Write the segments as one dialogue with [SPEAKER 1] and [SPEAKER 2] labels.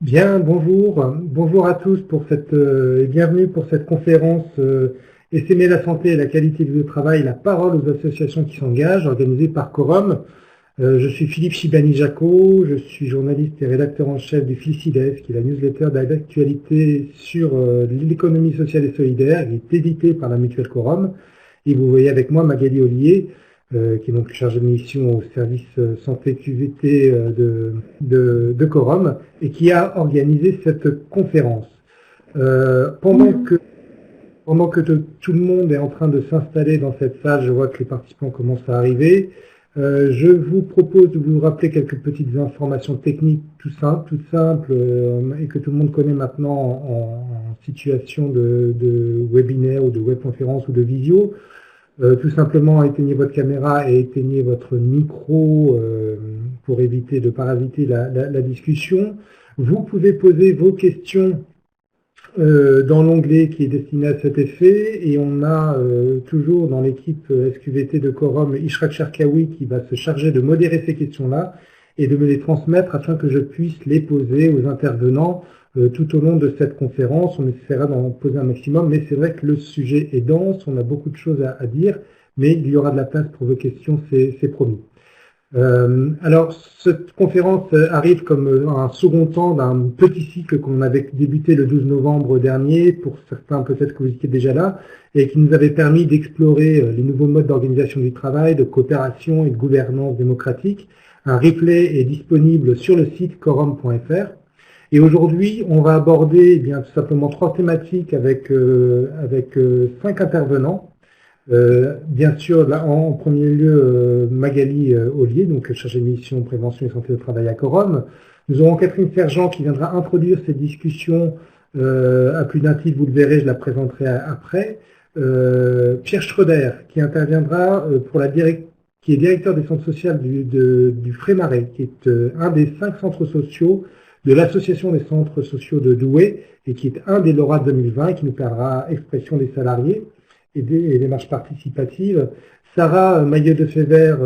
[SPEAKER 1] Bien, bonjour à tous pour et bienvenue pour cette conférence Essaimer la santé et la qualité de vie au travail, la parole aux associations qui s'engagent, organisée par Quorum. Je suis Philippe Chibani-Jacot, je suis journaliste et rédacteur en chef du FICIDES, qui est la newsletter d'actualité sur l'économie sociale et solidaire, qui est éditée par la mutuelle Quorum. Et vous voyez avec moi Magali Ollier, qui est donc chargée de mission au service santé QVT de Quorum, et qui a organisé cette conférence. Pendant que tout le monde est en train de s'installer dans cette salle, je vois que les participants commencent à arriver. Je vous propose de vous rappeler quelques petites informations techniques toutes simples et que tout le monde connaît maintenant en situation de webinaire ou de webconférence ou de visio. Tout simplement, éteignez votre caméra et éteignez votre micro pour éviter de parasiter la discussion. Vous pouvez poser vos questions dans l'onglet qui est destiné à cet effet, et on a toujours dans l'équipe SQVT de Quorum Ishraq Cherkaoui qui va se charger de modérer ces questions-là et de me les transmettre afin que je puisse les poser aux intervenants tout au long de cette conférence. On essaiera d'en poser un maximum, mais c'est vrai que le sujet est dense, on a beaucoup de choses à dire, mais il y aura de la place pour vos questions, c'est promis. Alors, cette conférence arrive comme un second temps d'un petit cycle qu'on avait débuté le 12 novembre dernier, pour certains peut-être que vous étiez déjà là, et qui nous avait permis d'explorer les nouveaux modes d'organisation du travail, de coopération et de gouvernance démocratique. Un replay est disponible sur le site quorum.fr. Et aujourd'hui, on va aborder tout simplement 3 thématiques avec 5 intervenants. Bien sûr, là, en premier lieu, Magali Ollier, donc chargée de mission prévention et santé au travail à Quorum. Nous aurons Catherine Sergent qui viendra introduire cette discussion à plus d'un titre, vous le verrez, je la présenterai après. Pierre Schroeder qui interviendra qui est directeur des centres sociaux du Frémarais, qui est un des 5 centres sociaux de l'association des centres sociaux de Douai et qui est un des lauréats 2020 et qui nous parlera expression des salariés et des démarches participatives. Sarah Maillot-de-Févert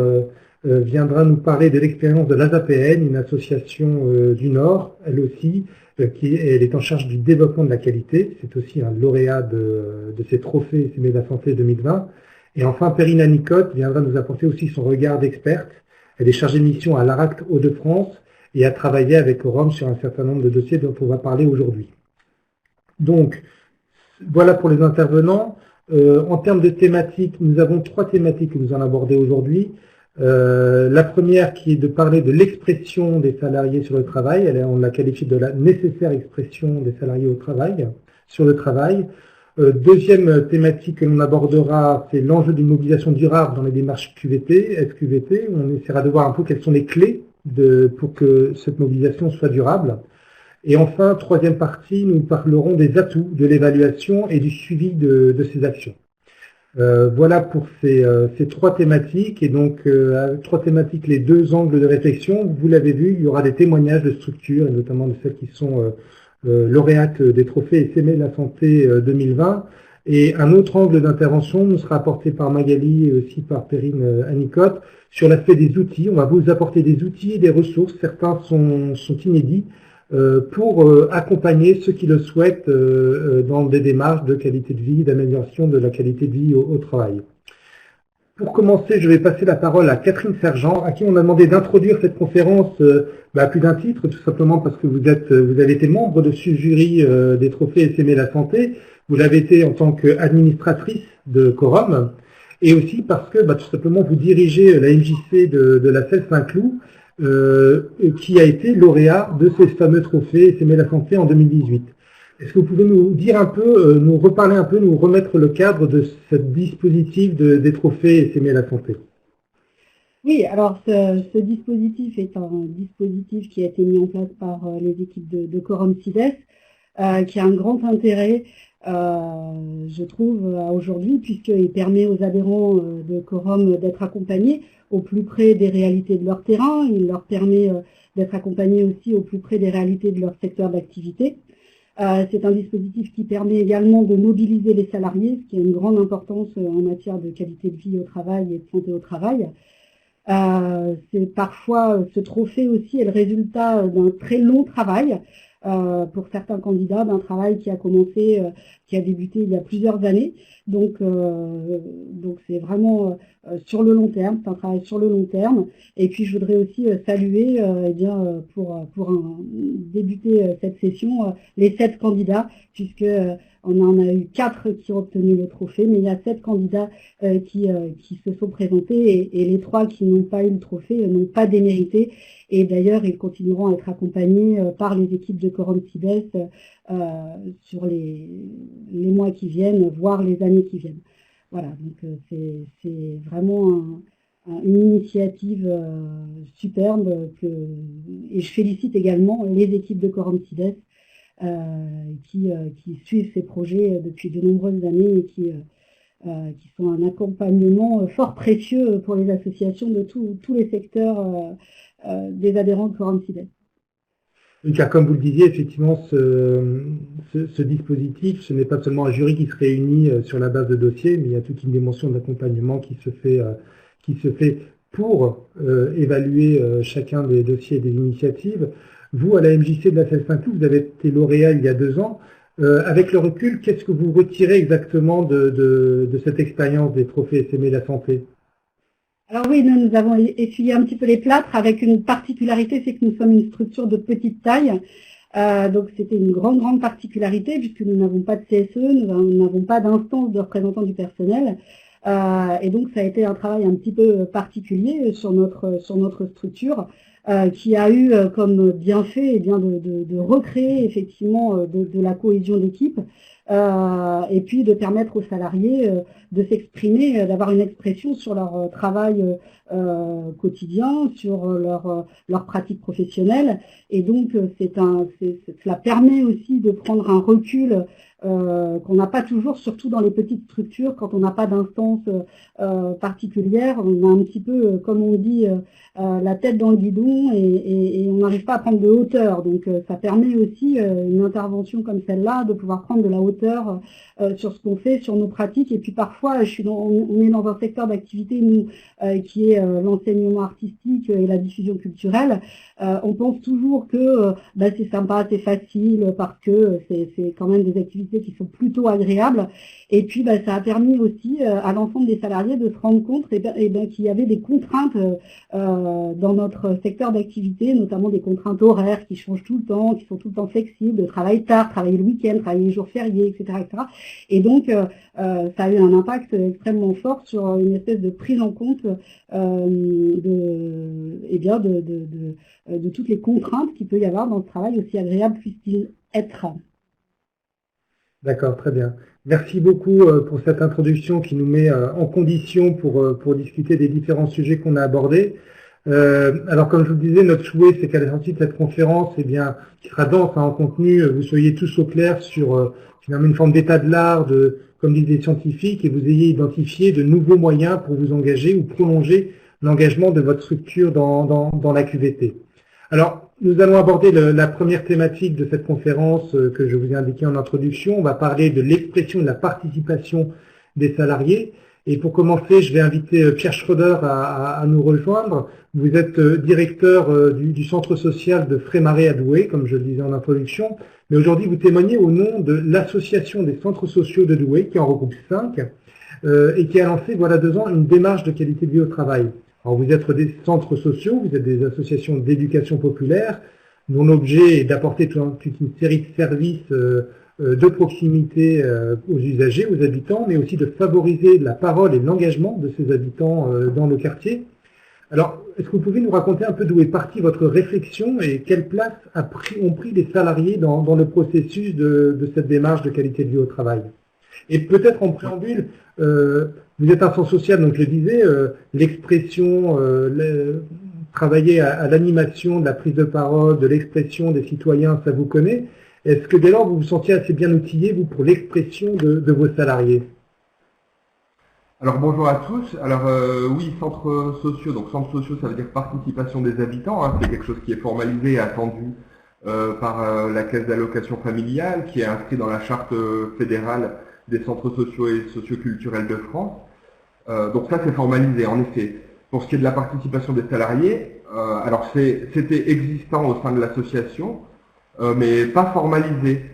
[SPEAKER 1] viendra nous parler de l'expérience de l'ASAPN, une association du Nord, elle aussi, elle est en charge du développement de la qualité. C'est aussi un lauréat de ces trophées Essaimer la santé 2020. Et enfin, Perrine Anicotte viendra nous apporter aussi son regard d'experte. Elle est chargée de mission à l'ARACT Hauts-de-France et a travaillé avec Quorum sur un certain nombre de dossiers dont on va parler aujourd'hui. Donc, voilà pour les intervenants. En termes de thématiques, nous avons 3 thématiques que nous allons aborder aujourd'hui. La première qui est de parler de l'expression des salariés sur le travail. On l'a qualifiée de la nécessaire expression des salariés au travail, sur le travail. Deuxième thématique que l'on abordera, c'est l'enjeu d'une mobilisation durable dans les démarches QVT, SQVT. On essaiera de voir un peu quelles sont les clés pour que cette mobilisation soit durable. Et enfin, troisième partie, nous parlerons des atouts de l'évaluation et du suivi de ces actions. Voilà pour ces 3 thématiques, et donc 3 thématiques, les 2 angles de réflexion. Vous l'avez vu, il y aura des témoignages de structures, et notamment de celles qui sont lauréates des trophées Essaimer la santé 2020. Et un autre angle d'intervention nous sera apporté par Magali et aussi par Perrine Anicotte sur l'aspect des outils. On va vous apporter des outils et des ressources, certains sont inédits, pour accompagner ceux qui le souhaitent dans des démarches de qualité de vie, d'amélioration de la qualité de vie au travail. Pour commencer, je vais passer la parole à Catherine Sergent, à qui on a demandé d'introduire cette conférence à plus d'un titre, tout simplement parce que vous avez été membre de ce jury des trophées Essaimer la santé. Vous l'avez été en tant qu'administratrice de Quorum, et aussi parce que tout simplement vous dirigez la MJC de la Selle Saint-Cloud, qui a été lauréat de ces fameux trophées Essaimer la santé en 2018. Est-ce que vous pouvez nous dire un peu, nous reparler un peu, nous remettre le cadre de ce dispositif des trophées Essaimer la santé?
[SPEAKER 2] Oui, alors ce dispositif est un dispositif qui a été mis en place par les équipes de Quorum CIDES, qui a un grand intérêt, je trouve, aujourd'hui, puisqu'il permet aux adhérents de Quorum d'être accompagnés au plus près des réalités de leur terrain. Il leur permet d'être accompagnés aussi au plus près des réalités de leur secteur d'activité. C'est un dispositif qui permet également de mobiliser les salariés, ce qui a une grande importance en matière de qualité de vie au travail et de santé au travail. C'est parfois ce trophée aussi est le résultat d'un très long travail pour certains candidats d'un travail qui a commencé, qui a débuté il y a plusieurs années. Donc c'est vraiment sur le long terme, c'est un travail sur le long terme. Et puis je voudrais aussi saluer, pour débuter cette session, les 7 candidats, puisque on en a eu 4 qui ont obtenu le trophée, mais il y a 7 candidats qui se sont présentés et les 3 qui n'ont pas eu le trophée n'ont pas démérité. Et d'ailleurs, ils continueront à être accompagnés par les équipes de Quorum Sibes sur les mois qui viennent, voire les années qui viennent. Voilà, donc c'est vraiment une initiative superbe et je félicite également les équipes de Quorum Sibes qui suivent ces projets depuis de nombreuses années et qui sont un accompagnement fort précieux pour les associations de tous les secteurs des adhérents de Quorum Sibes.
[SPEAKER 1] Car comme vous le disiez, effectivement, ce dispositif, ce n'est pas seulement un jury qui se réunit sur la base de dossiers, mais il y a toute une dimension d'accompagnement qui se fait pour évaluer chacun des dossiers et des initiatives. Vous, à la MJC de la Seine-Saint-Cloud, vous avez été lauréat il y a 2 ans. Avec le recul, qu'est-ce que vous retirez exactement de cette expérience des trophées SMA La Santé?
[SPEAKER 2] Alors oui, nous avons essuyé un petit peu les plâtres avec une particularité, c'est que nous sommes une structure de petite taille. Donc c'était une grande particularité puisque nous n'avons pas de CSE, nous n'avons pas d'instance de représentants du personnel. Et donc ça a été un travail un petit peu particulier sur notre structure qui a eu comme bienfait de recréer effectivement de la cohésion d'équipe et puis de permettre aux salariés de s'exprimer, d'avoir une expression sur leur travail quotidien, sur leur pratique professionnelle. Et donc cela permet aussi de prendre un recul qu'on n'a pas toujours, surtout dans les petites structures, quand on n'a pas d'instance particulière, on a un petit peu, comme on dit, la tête dans le guidon et on n'arrive pas à prendre de hauteur. Donc ça permet aussi une intervention comme celle-là de pouvoir prendre de la hauteur sur ce qu'on fait, sur nos pratiques. Et puis parfois, on est dans un secteur d'activité, nous, qui est l'enseignement artistique et la diffusion culturelle. On pense toujours que c'est sympa, c'est facile, parce que c'est quand même des activités qui sont plutôt agréables. Et puis ça a permis aussi à l'ensemble des salariés de se rendre compte qu'il y avait des contraintes dans notre secteur d'activité, notamment des contraintes horaires qui changent tout le temps, qui sont tout le temps flexibles, de travailler tard, travailler le week-end, travailler les jours fériés, etc. Et donc ça a eu un impact extrêmement fort sur une espèce de prise en compte de toutes les contraintes qu'il peut y avoir dans ce travail, aussi agréable puisse-t-il être.
[SPEAKER 1] D'accord, très bien. Merci beaucoup pour cette introduction qui nous met en condition pour discuter des différents sujets qu'on a abordés. Alors, comme je vous le disais, notre souhait, c'est qu'à la sortie de cette conférence, qui sera dense en contenu, vous soyez tous au clair sur finalement une forme d'état de l'art, comme disent les scientifiques, et vous ayez identifié de nouveaux moyens pour vous engager ou prolonger l'engagement de votre structure dans la QVT. Alors, nous allons aborder la première thématique de cette conférence que je vous ai indiquée en introduction. On va parler de l'expression de la participation des salariés. Et pour commencer, je vais inviter Pierre Schroeder à nous rejoindre. Vous êtes directeur du centre social de Frémaré à Douai, comme je le disais en introduction. Mais aujourd'hui, vous témoignez au nom de l'association des centres sociaux de Douai, qui en regroupe 5, et qui a lancé, voilà 2 ans, une démarche de qualité de vie au travail. Alors, vous êtes des centres sociaux, vous êtes des associations d'éducation populaire, dont l'objet est d'apporter toute une série de services de proximité aux usagers, aux habitants, mais aussi de favoriser la parole et l'engagement de ces habitants dans le quartier. Alors, est-ce que vous pouvez nous raconter un peu d'où est partie votre réflexion et quelle place ont pris les salariés dans le processus de cette démarche de qualité de vie au travail? Et peut-être en préambule, vous êtes un centre social, donc je le disais, l'expression, travailler à l'animation de la prise de parole, de l'expression des citoyens, ça vous connaît. Est-ce que dès lors vous vous sentiez assez bien outillé, vous, pour l'expression de vos salariés?
[SPEAKER 3] Alors bonjour à tous. Alors oui, centres sociaux, donc centres sociaux ça veut dire participation des habitants, hein, c'est quelque chose qui est formalisé et attendu par la caisse d'allocation familiale, qui est inscrit dans la charte fédérale des centres sociaux et socioculturels de France. Donc ça c'est formalisé en effet. Pour ce qui est de la participation des salariés, alors c'était existant au sein de l'association. mais pas formalisé.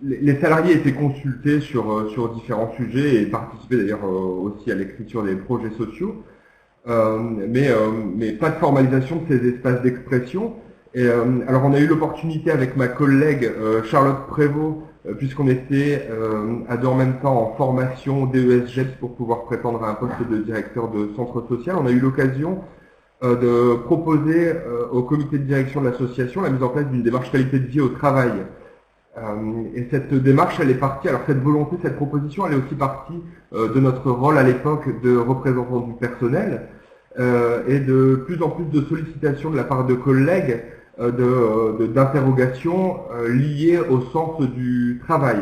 [SPEAKER 3] Les salariés étaient consultés sur différents sujets et participaient d'ailleurs aussi à l'écriture des projets sociaux, mais pas de formalisation de ces espaces d'expression. Et alors on a eu l'opportunité avec ma collègue Charlotte Prévost, puisqu'on était à deux en même temps en formation DES-GEPS pour pouvoir prétendre à un poste de directeur de centre social, on a eu l'occasion de proposer au comité de direction de l'association la mise en place d'une démarche qualité de vie au travail. Et cette démarche, elle est partie, alors cette volonté, cette proposition, elle est aussi partie de notre rôle à l'époque de représentant du personnel et de plus en plus de sollicitations de la part de collègues d'interrogations liées au sens du travail.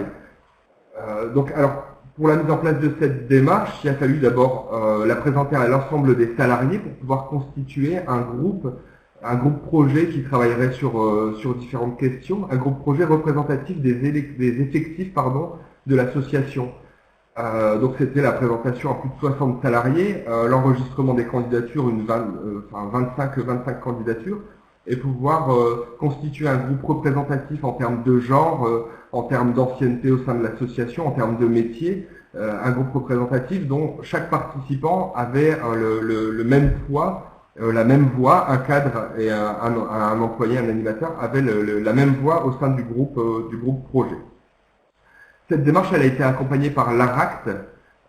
[SPEAKER 3] Donc, alors, pour la mise en place de cette démarche, il a fallu d'abord la présenter à l'ensemble des salariés pour pouvoir constituer un groupe projet qui travaillerait sur différentes questions, un groupe projet représentatif des effectifs de l'association. Donc c'était la présentation à plus de 60 salariés, l'enregistrement des candidatures, 25 candidatures, et pouvoir constituer un groupe représentatif en termes de genre, en termes d'ancienneté au sein de l'association, en termes de métier, un groupe représentatif dont chaque participant avait le même poids, la même voix, un cadre et un employé, un animateur, avaient la même voix au sein du groupe projet. Cette démarche, elle a été accompagnée par l'ARACT,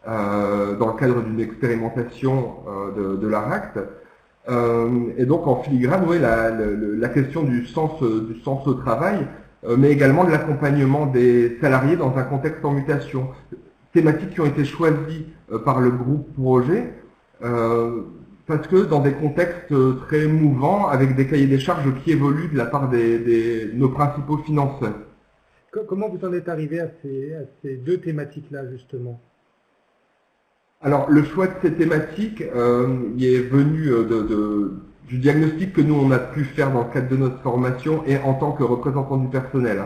[SPEAKER 3] dans le cadre d'une expérimentation de l'ARACT. Et donc en filigrane, oui, la question du sens au travail, mais également de l'accompagnement des salariés dans un contexte en mutation. Thématiques qui ont été choisies par le groupe projet, parce que dans des contextes très mouvants, avec des cahiers des charges qui évoluent de la part de nos principaux financeurs.
[SPEAKER 1] Comment vous en êtes arrivé à ces deux thématiques-là, justement?
[SPEAKER 3] Alors, le choix de ces thématiques il est venu du diagnostic que nous, on a pu faire dans le cadre de notre formation et en tant que représentant du personnel.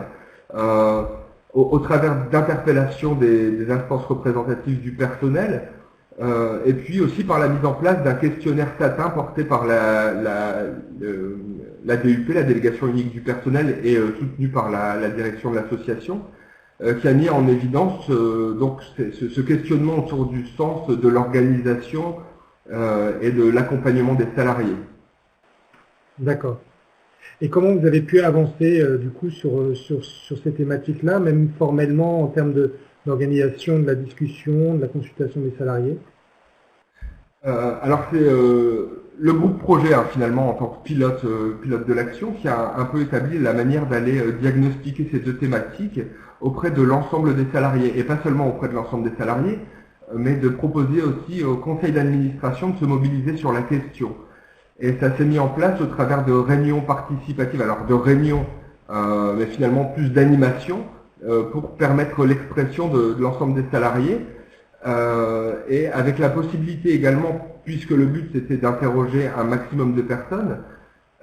[SPEAKER 3] Au travers d'interpellations des instances représentatives du personnel, et puis aussi par la mise en place d'un questionnaire SATIN porté par la DUP, la délégation unique du personnel, et soutenu par la direction de l'association, qui a mis en évidence donc ce questionnement autour du sens de l'organisation et de l'accompagnement des salariés.
[SPEAKER 1] D'accord. Et comment vous avez pu avancer du coup sur ces thématiques-là, même formellement en termes d'organisation de la discussion, de la consultation des salariés?
[SPEAKER 3] Alors c'est le groupe projet finalement en tant que pilote de l'action qui a un peu établi la manière d'aller diagnostiquer ces deux thématiques auprès de l'ensemble des salariés, et pas seulement auprès de l'ensemble des salariés, mais de proposer aussi au conseil d'administration de se mobiliser sur la question. Et ça s'est mis en place au travers de réunions participatives, alors de réunions, mais finalement plus d'animation, pour permettre l'expression de l'ensemble des salariés, et avec la possibilité également, puisque le but c'était d'interroger un maximum de personnes,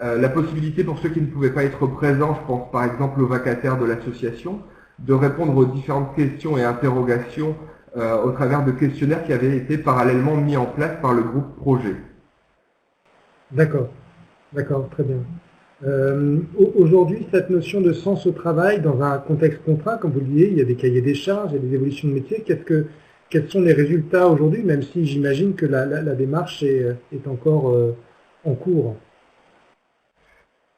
[SPEAKER 3] la possibilité pour ceux qui ne pouvaient pas être présents, je pense par exemple aux vacataires de l'association, de répondre aux différentes questions et interrogations au travers de questionnaires qui avaient été parallèlement mis en place par le groupe projet.
[SPEAKER 1] D'accord, très bien. Aujourd'hui, cette notion de sens au travail, dans un contexte contraint, comme vous le disiez, il y a des cahiers des charges, il y a des évolutions de métier. Quels sont les résultats aujourd'hui, même si j'imagine que la démarche est encore en cours?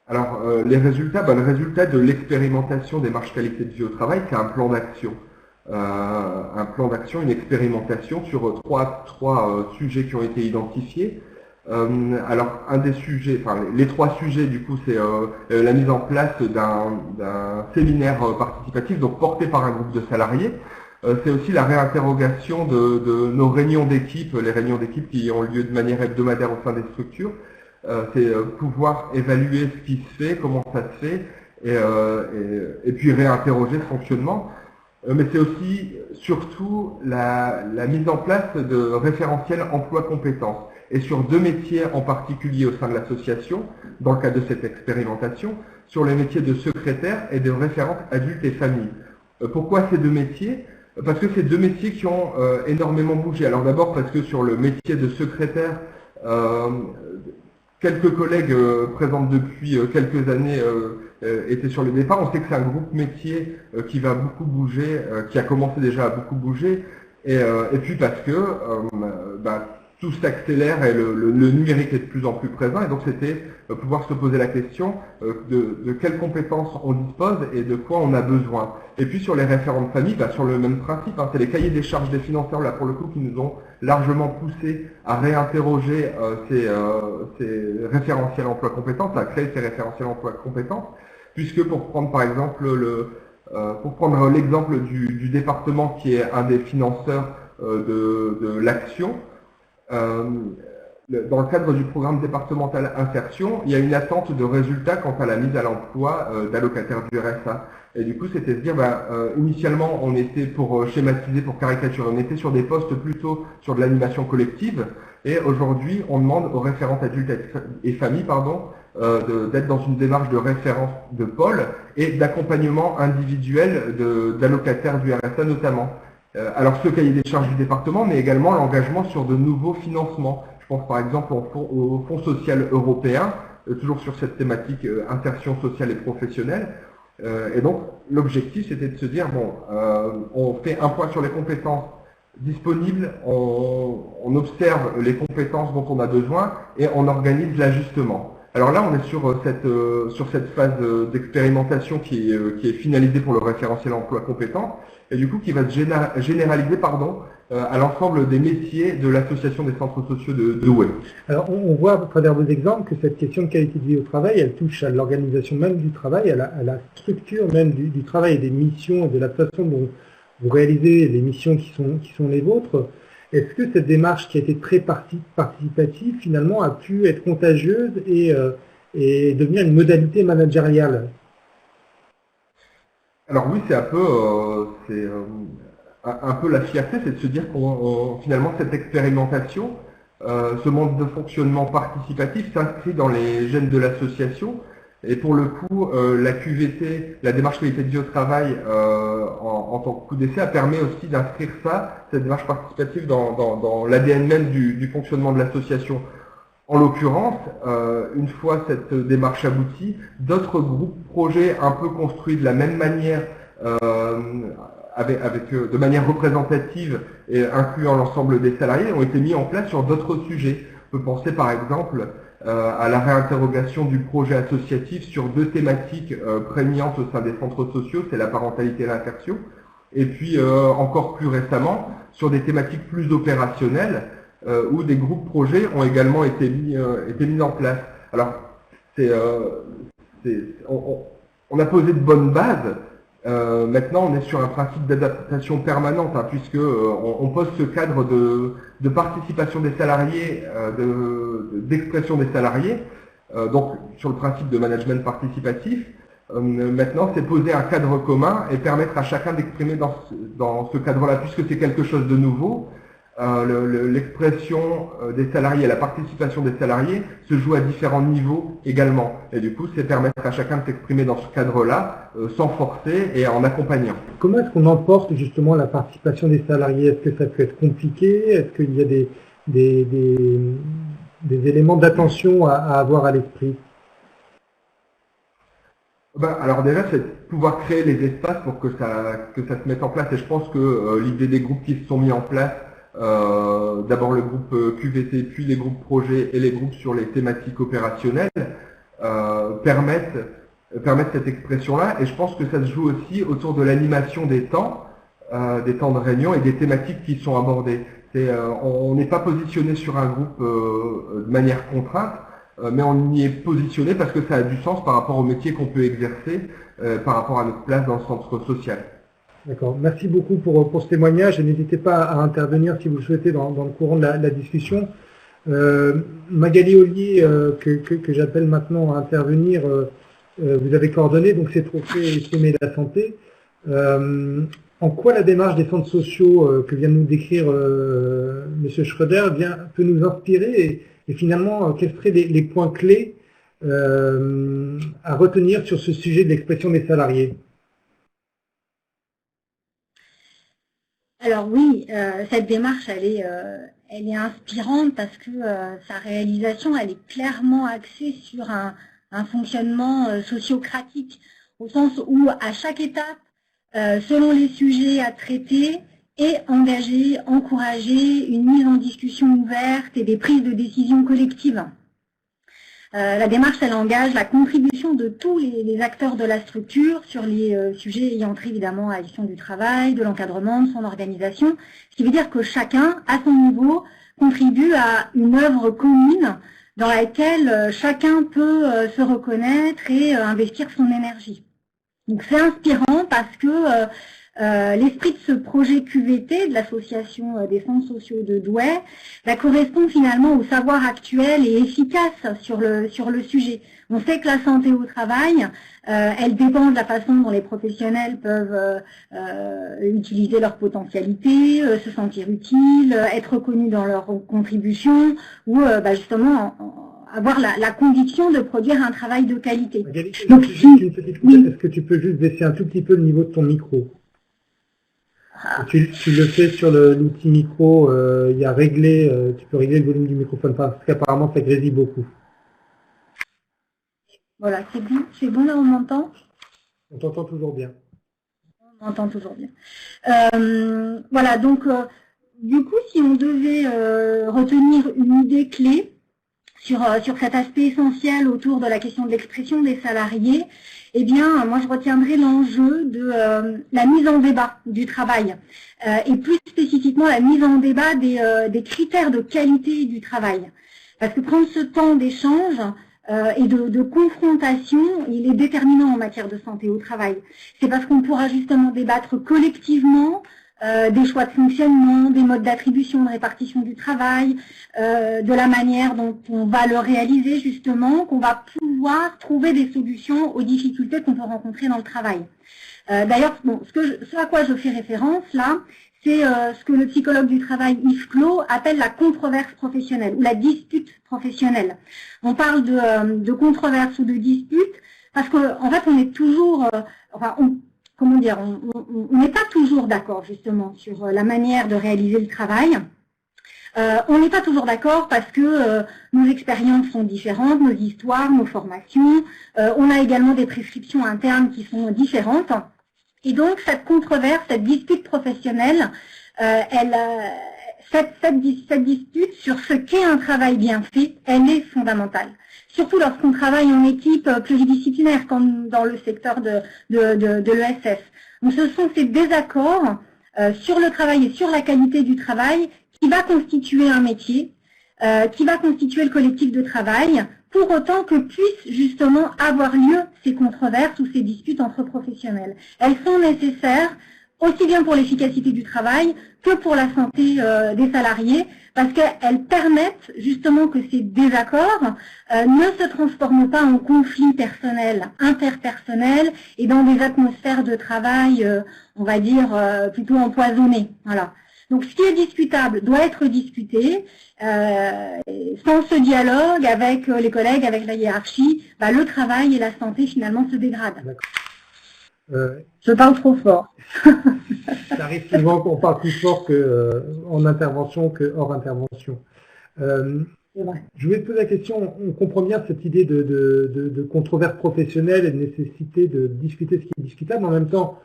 [SPEAKER 3] Alors, les résultats, le résultat de l'expérimentation des marches qualité de vie au travail, c'est un plan d'action. Une expérimentation sur trois sujets qui ont été identifiés. Alors, les trois sujets, du coup, c'est la mise en place d'un séminaire participatif, donc porté par un groupe de salariés. C'est aussi la réinterrogation de nos réunions d'équipe, les réunions d'équipe qui ont lieu de manière hebdomadaire au sein des structures. C'est pouvoir évaluer ce qui se fait, comment ça se fait, et puis réinterroger ce fonctionnement. Mais c'est aussi, surtout, la mise en place de référentiels emploi-compétences. Et sur deux métiers en particulier au sein de l'association, dans le cadre de cette expérimentation, sur les métiers de secrétaire et de référente adultes et familles. Pourquoi ces deux métiers? Parce que c'est deux métiers qui ont énormément bougé. Alors d'abord parce que sur le métier de secrétaire, quelques collègues présents depuis quelques années étaient sur le départ. On sait que c'est un groupe métier qui va beaucoup bouger, qui a commencé déjà à beaucoup bouger, et puis parce que tout s'accélère et le numérique est de plus en plus présent, et donc c'était pouvoir se poser la question de quelles compétences on dispose et de quoi on a besoin. Et puis sur les référents de famille, sur le même principe, c'est les cahiers des charges des financeurs là pour le coup qui nous ont largement poussé à réinterroger ces référentiels emploi compétences, à créer ces référentiels emploi compétences, puisque pour prendre par exemple l'exemple du département qui est un des financeurs de l'action, dans le cadre du programme départemental insertion, il y a une attente de résultats quant à la mise à l'emploi d'allocataires du RSA. Et du coup, c'était de dire, initialement, on était, pour schématiser, pour caricaturer, on était sur des postes plutôt sur de l'animation collective, et aujourd'hui, on demande aux référentes adultes et familles, d'être dans une démarche de référence de pôle et d'accompagnement individuel d'allocataires du RSA notamment. Alors ce cahier des charges du département, mais également l'engagement sur de nouveaux financements. Je pense par exemple au Fonds social européen, toujours sur cette thématique insertion sociale et professionnelle. Et donc l'objectif c'était de se dire, on fait un point sur les compétences disponibles, on observe les compétences dont on a besoin et on organise l'ajustement. Alors là, on est sur cette phase d'expérimentation qui est finalisée pour le référentiel emploi compétent, et du coup qui va se généraliser à l'ensemble des métiers de l'association des centres sociaux de Douai.
[SPEAKER 1] Alors on voit à travers vos exemples que cette question de qualité de vie au travail, elle touche à l'organisation même du travail, à la structure même du travail et des missions et de la façon dont vous réalisez les missions qui sont les vôtres. Est-ce que cette démarche qui a été très participative, finalement, a pu être contagieuse et devenir une modalité managériale?
[SPEAKER 3] Alors oui, c'est un peu la fierté, c'est de se dire finalement cette expérimentation, ce mode de fonctionnement participatif s'inscrit dans les gènes de l'association. Et pour le coup, la QVT, la démarche qualité de vie au travail, en tant que coup d'essai, permet aussi d'inscrire cette démarche participative dans l'ADN même du fonctionnement de l'association. En l'occurrence, une fois cette démarche aboutie, d'autres groupes projets un peu construits de la même manière, de manière représentative et incluant l'ensemble des salariés, ont été mis en place sur d'autres sujets. On peut penser par exemple à la réinterrogation du projet associatif sur deux thématiques prégnantes au sein des centres sociaux, c'est la parentalité et l'insertion, et puis encore plus récemment sur des thématiques plus opérationnelles où des groupes projets ont également été mis en place. Alors, on a posé de bonnes bases. Maintenant, on est sur un principe d'adaptation permanente, puisque on pose ce cadre de participation des salariés, d'expression des salariés, donc sur le principe de management participatif. Maintenant, c'est poser un cadre commun et permettre à chacun d'exprimer dans ce cadre-là, puisque c'est quelque chose de nouveau. L'expression des salariés et la participation des salariés se joue à différents niveaux également. Et du coup, c'est permettre à chacun de s'exprimer dans ce cadre-là, sans forcer et en accompagnant.
[SPEAKER 1] Comment est-ce qu'on emporte justement la participation des salariés? Est-ce que ça peut être compliqué? Est-ce qu'il y a des éléments d'attention à avoir à l'esprit?
[SPEAKER 3] Alors déjà, c'est de pouvoir créer les espaces pour que ça se mette en place. Et je pense que l'idée des groupes qui se sont mis en place, d'abord le groupe QVT, puis les groupes projets et les groupes sur les thématiques opérationnelles, permettent cette expression-là. Et je pense que ça se joue aussi autour de l'animation des temps de réunion et des thématiques qui sont abordées. On n'est pas positionné sur un groupe de manière contrainte, mais on y est positionné parce que ça a du sens par rapport au métier qu'on peut exercer, par rapport à notre place dans le centre social.
[SPEAKER 1] D'accord. Merci beaucoup pour ce témoignage et n'hésitez pas à intervenir si vous le souhaitez dans le courant de la discussion. Magali Ollier, que j'appelle maintenant à intervenir, vous avez coordonné donc ces trophées Semer la santé. En quoi la démarche des centres sociaux que vient de nous décrire M. Schroeder peut nous inspirer et finalement quels seraient les points clés à retenir sur ce sujet de l'expression des salariés?
[SPEAKER 2] Alors oui, cette démarche, elle
[SPEAKER 4] elle est inspirante parce que sa réalisation, elle est clairement axée sur un fonctionnement sociocratique, au sens où à chaque étape, selon les sujets à traiter, est engagé, encouragé une mise en discussion ouverte et des prises de décision collectives. La démarche, elle engage la contribution de tous les acteurs de la structure sur les sujets ayant trait évidemment à la gestion du travail, de l'encadrement, de son organisation, ce qui veut dire que chacun, à son niveau, contribue à une œuvre commune dans laquelle chacun peut se reconnaître et investir son énergie. Donc c'est inspirant parce que l'esprit de ce projet QVT de l'association des centres sociaux de Douai correspond finalement au savoir actuel et efficace sur le sujet. On sait que la santé au travail, elle dépend de la façon dont les professionnels peuvent utiliser leur potentialité, se sentir utiles, être reconnus dans leur contribution ou justement avoir la conviction de produire un travail de qualité.
[SPEAKER 1] Magali, donc, une petite oui. Est-ce que tu peux juste baisser un tout petit peu le niveau de ton micro? Tu le fais sur l'outil micro, il y a réglé, tu peux régler le volume du microphone parce qu'apparemment ça grésille beaucoup.
[SPEAKER 4] Voilà, c'est bon là, on m'entend?
[SPEAKER 1] On t'entend toujours bien.
[SPEAKER 4] On m'entend toujours bien. Voilà, donc du coup, si on devait retenir une idée clé sur cet aspect essentiel autour de la question de l'expression des salariés, eh bien, moi, je retiendrai l'enjeu de la mise en débat du travail et plus spécifiquement la mise en débat des critères de qualité du travail. Parce que prendre ce temps d'échange et de confrontation, il est déterminant en matière de santé au travail. C'est parce qu'on pourra justement débattre collectivement des choix de fonctionnement, des modes d'attribution, de répartition du travail, de la manière dont on va le réaliser justement, qu'on va pouvoir trouver des solutions aux difficultés qu'on peut rencontrer dans le travail. D'ailleurs, bon, ce à quoi je fais référence là, c'est ce que le psychologue du travail Yves Clos appelle la controverse professionnelle ou la dispute professionnelle. On parle de controverse ou de dispute parce qu'en fait on est toujours, comment dire, on n'est pas toujours d'accord justement sur la manière de réaliser le travail. On n'est pas toujours d'accord parce que nos expériences sont différentes, nos histoires, nos formations. On a également des prescriptions internes qui sont différentes. Et donc cette controverse, cette dispute professionnelle, cette dispute sur ce qu'est un travail bien fait, elle est fondamentale. Surtout lorsqu'on travaille en équipe pluridisciplinaire, comme dans le secteur de l'ESF. Donc ce sont ces désaccords sur le travail et sur la qualité du travail qui va constituer un métier, qui va constituer le collectif de travail, pour autant que puissent justement avoir lieu ces controverses ou ces disputes entre professionnels. Elles sont nécessaires aussi bien pour l'efficacité du travail que pour la santé des salariés, parce qu'elles permettent justement que ces désaccords ne se transforment pas en conflits personnels, interpersonnels et dans des atmosphères de travail, on va dire, plutôt empoisonnées. Voilà. Donc ce qui est discutable doit être discuté. Sans ce dialogue avec les collègues, avec la hiérarchie, le travail et la santé finalement se dégradent. Je parle trop fort.
[SPEAKER 1] Ça arrive souvent qu'on parle plus fort en intervention que hors intervention. Je voulais te poser la question, on comprend bien cette idée de controverse professionnelle et de nécessité de discuter ce qui est discutable. En même temps,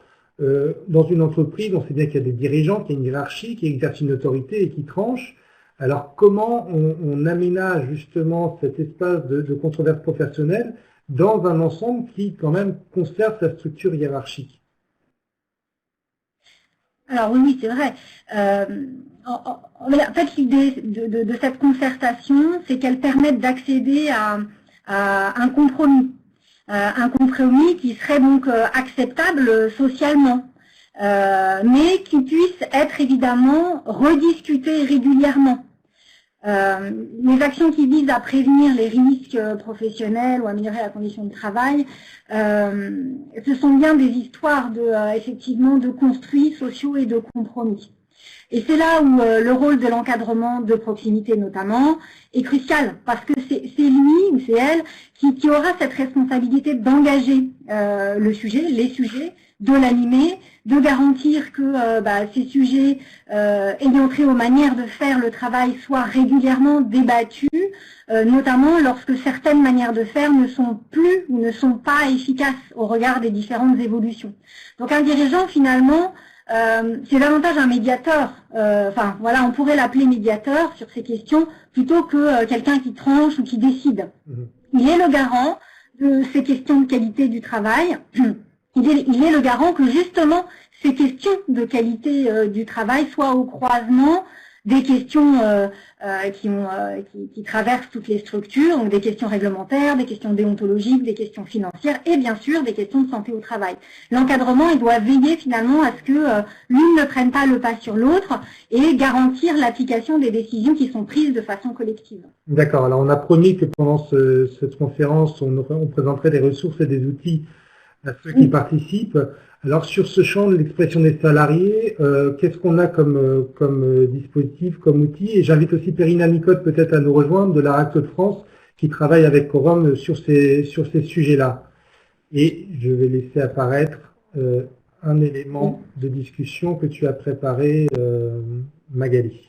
[SPEAKER 1] dans une entreprise, on sait bien qu'il y a des dirigeants, qu'il y a une hiérarchie, qui exerce une autorité et qui tranche. Alors comment on aménage justement cet espace de controverse professionnelle dans un ensemble qui quand même conserve sa structure hiérarchique?
[SPEAKER 4] Alors oui, c'est vrai. En fait, l'idée de cette concertation, c'est qu'elle permette d'accéder à un compromis. Un compromis qui serait donc acceptable socialement, mais qui puisse être évidemment rediscuté régulièrement. Les actions qui visent à prévenir les risques professionnels ou améliorer la condition de travail, ce sont bien des histoires effectivement de construits sociaux et de compromis. Et c'est là où le rôle de l'encadrement de proximité notamment est crucial, parce que c'est lui ou c'est elle qui aura cette responsabilité d'engager les sujets, de l'animer, de garantir que ces sujets ayant trait aux manières de faire le travail soient régulièrement débattus, notamment lorsque certaines manières de faire ne sont plus ou ne sont pas efficaces au regard des différentes évolutions. Donc un dirigeant, finalement, c'est davantage un médiateur, on pourrait l'appeler médiateur sur ces questions, plutôt que quelqu'un qui tranche ou qui décide. Il est le garant de ces questions de qualité du travail. Il est le garant que justement ces questions de qualité du travail soient au croisement des questions qui traversent toutes les structures, donc des questions réglementaires, des questions déontologiques, des questions financières et bien sûr des questions de santé au travail. L'encadrement, il doit veiller finalement à ce que l'une ne prenne pas le pas sur l'autre et garantir l'application des décisions qui sont prises de façon collective.
[SPEAKER 1] D'accord, alors on a promis que pendant cette conférence, on présenterait des ressources et des outils à ceux qui participent. Alors sur ce champ de l'expression des salariés, qu'est-ce qu'on a comme dispositif, comme outil? Et j'invite aussi Perrine Anicotte peut-être à nous rejoindre de l'ARACT de France qui travaille avec Quorum sur ces sujets-là. Et je vais laisser apparaître un élément de discussion que tu as préparé, Magali.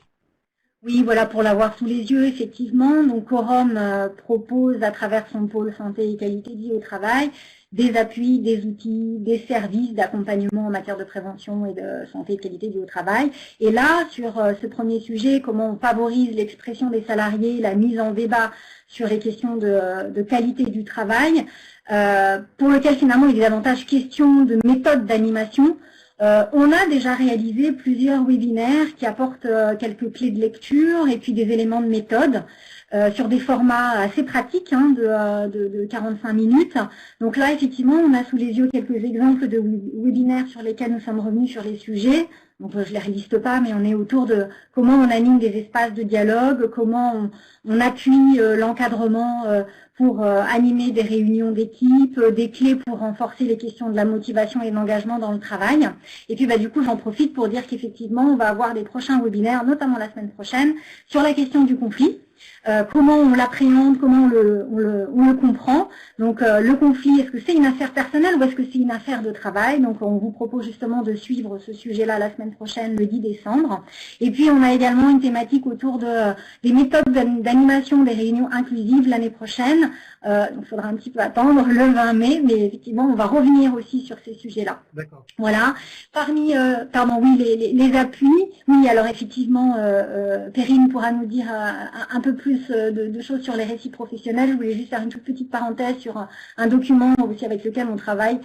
[SPEAKER 4] Oui, voilà, pour l'avoir sous les yeux, effectivement. Donc, Quorum propose, à travers son pôle santé et qualité de vie au travail, des appuis, des outils, des services d'accompagnement en matière de prévention et de santé et de qualité de vie au travail. Et là, sur ce premier sujet, comment on favorise l'expression des salariés, la mise en débat sur les questions de qualité du travail, pour lequel finalement il est davantage question de méthode d'animation. On a déjà réalisé plusieurs webinaires qui apportent quelques clés de lecture et puis des éléments de méthode sur des formats assez pratiques de 45 minutes. Donc là, effectivement, on a sous les yeux quelques exemples de webinaires sur lesquels nous sommes revenus sur les sujets. Donc, je ne les liste pas, mais on est autour de comment on anime des espaces de dialogue, comment on appuie l'encadrement pour animer des réunions d'équipe, des clés pour renforcer les questions de la motivation et de l'engagement dans le travail. Et puis, du coup, j'en profite pour dire qu'effectivement, on va avoir des prochains webinaires, notamment la semaine prochaine, sur la question du conflit. Comment on l'appréhende, comment on le comprend. Donc le conflit, est-ce que c'est une affaire personnelle ou est-ce que c'est une affaire de travail? Donc on vous propose justement de suivre ce sujet-là la semaine prochaine, le 10 décembre. Et puis on a également une thématique autour des méthodes d'animation des réunions inclusives l'année prochaine. Donc il faudra un petit peu attendre le 20 mai, mais effectivement on va revenir aussi sur ces sujets-là.
[SPEAKER 1] D'accord.
[SPEAKER 4] Voilà. Parmi, les appuis. Oui, alors effectivement, Perrine pourra nous dire un peu plus de choses sur les récits professionnels. Je voulais juste faire une toute petite parenthèse sur un document aussi avec lequel on travaille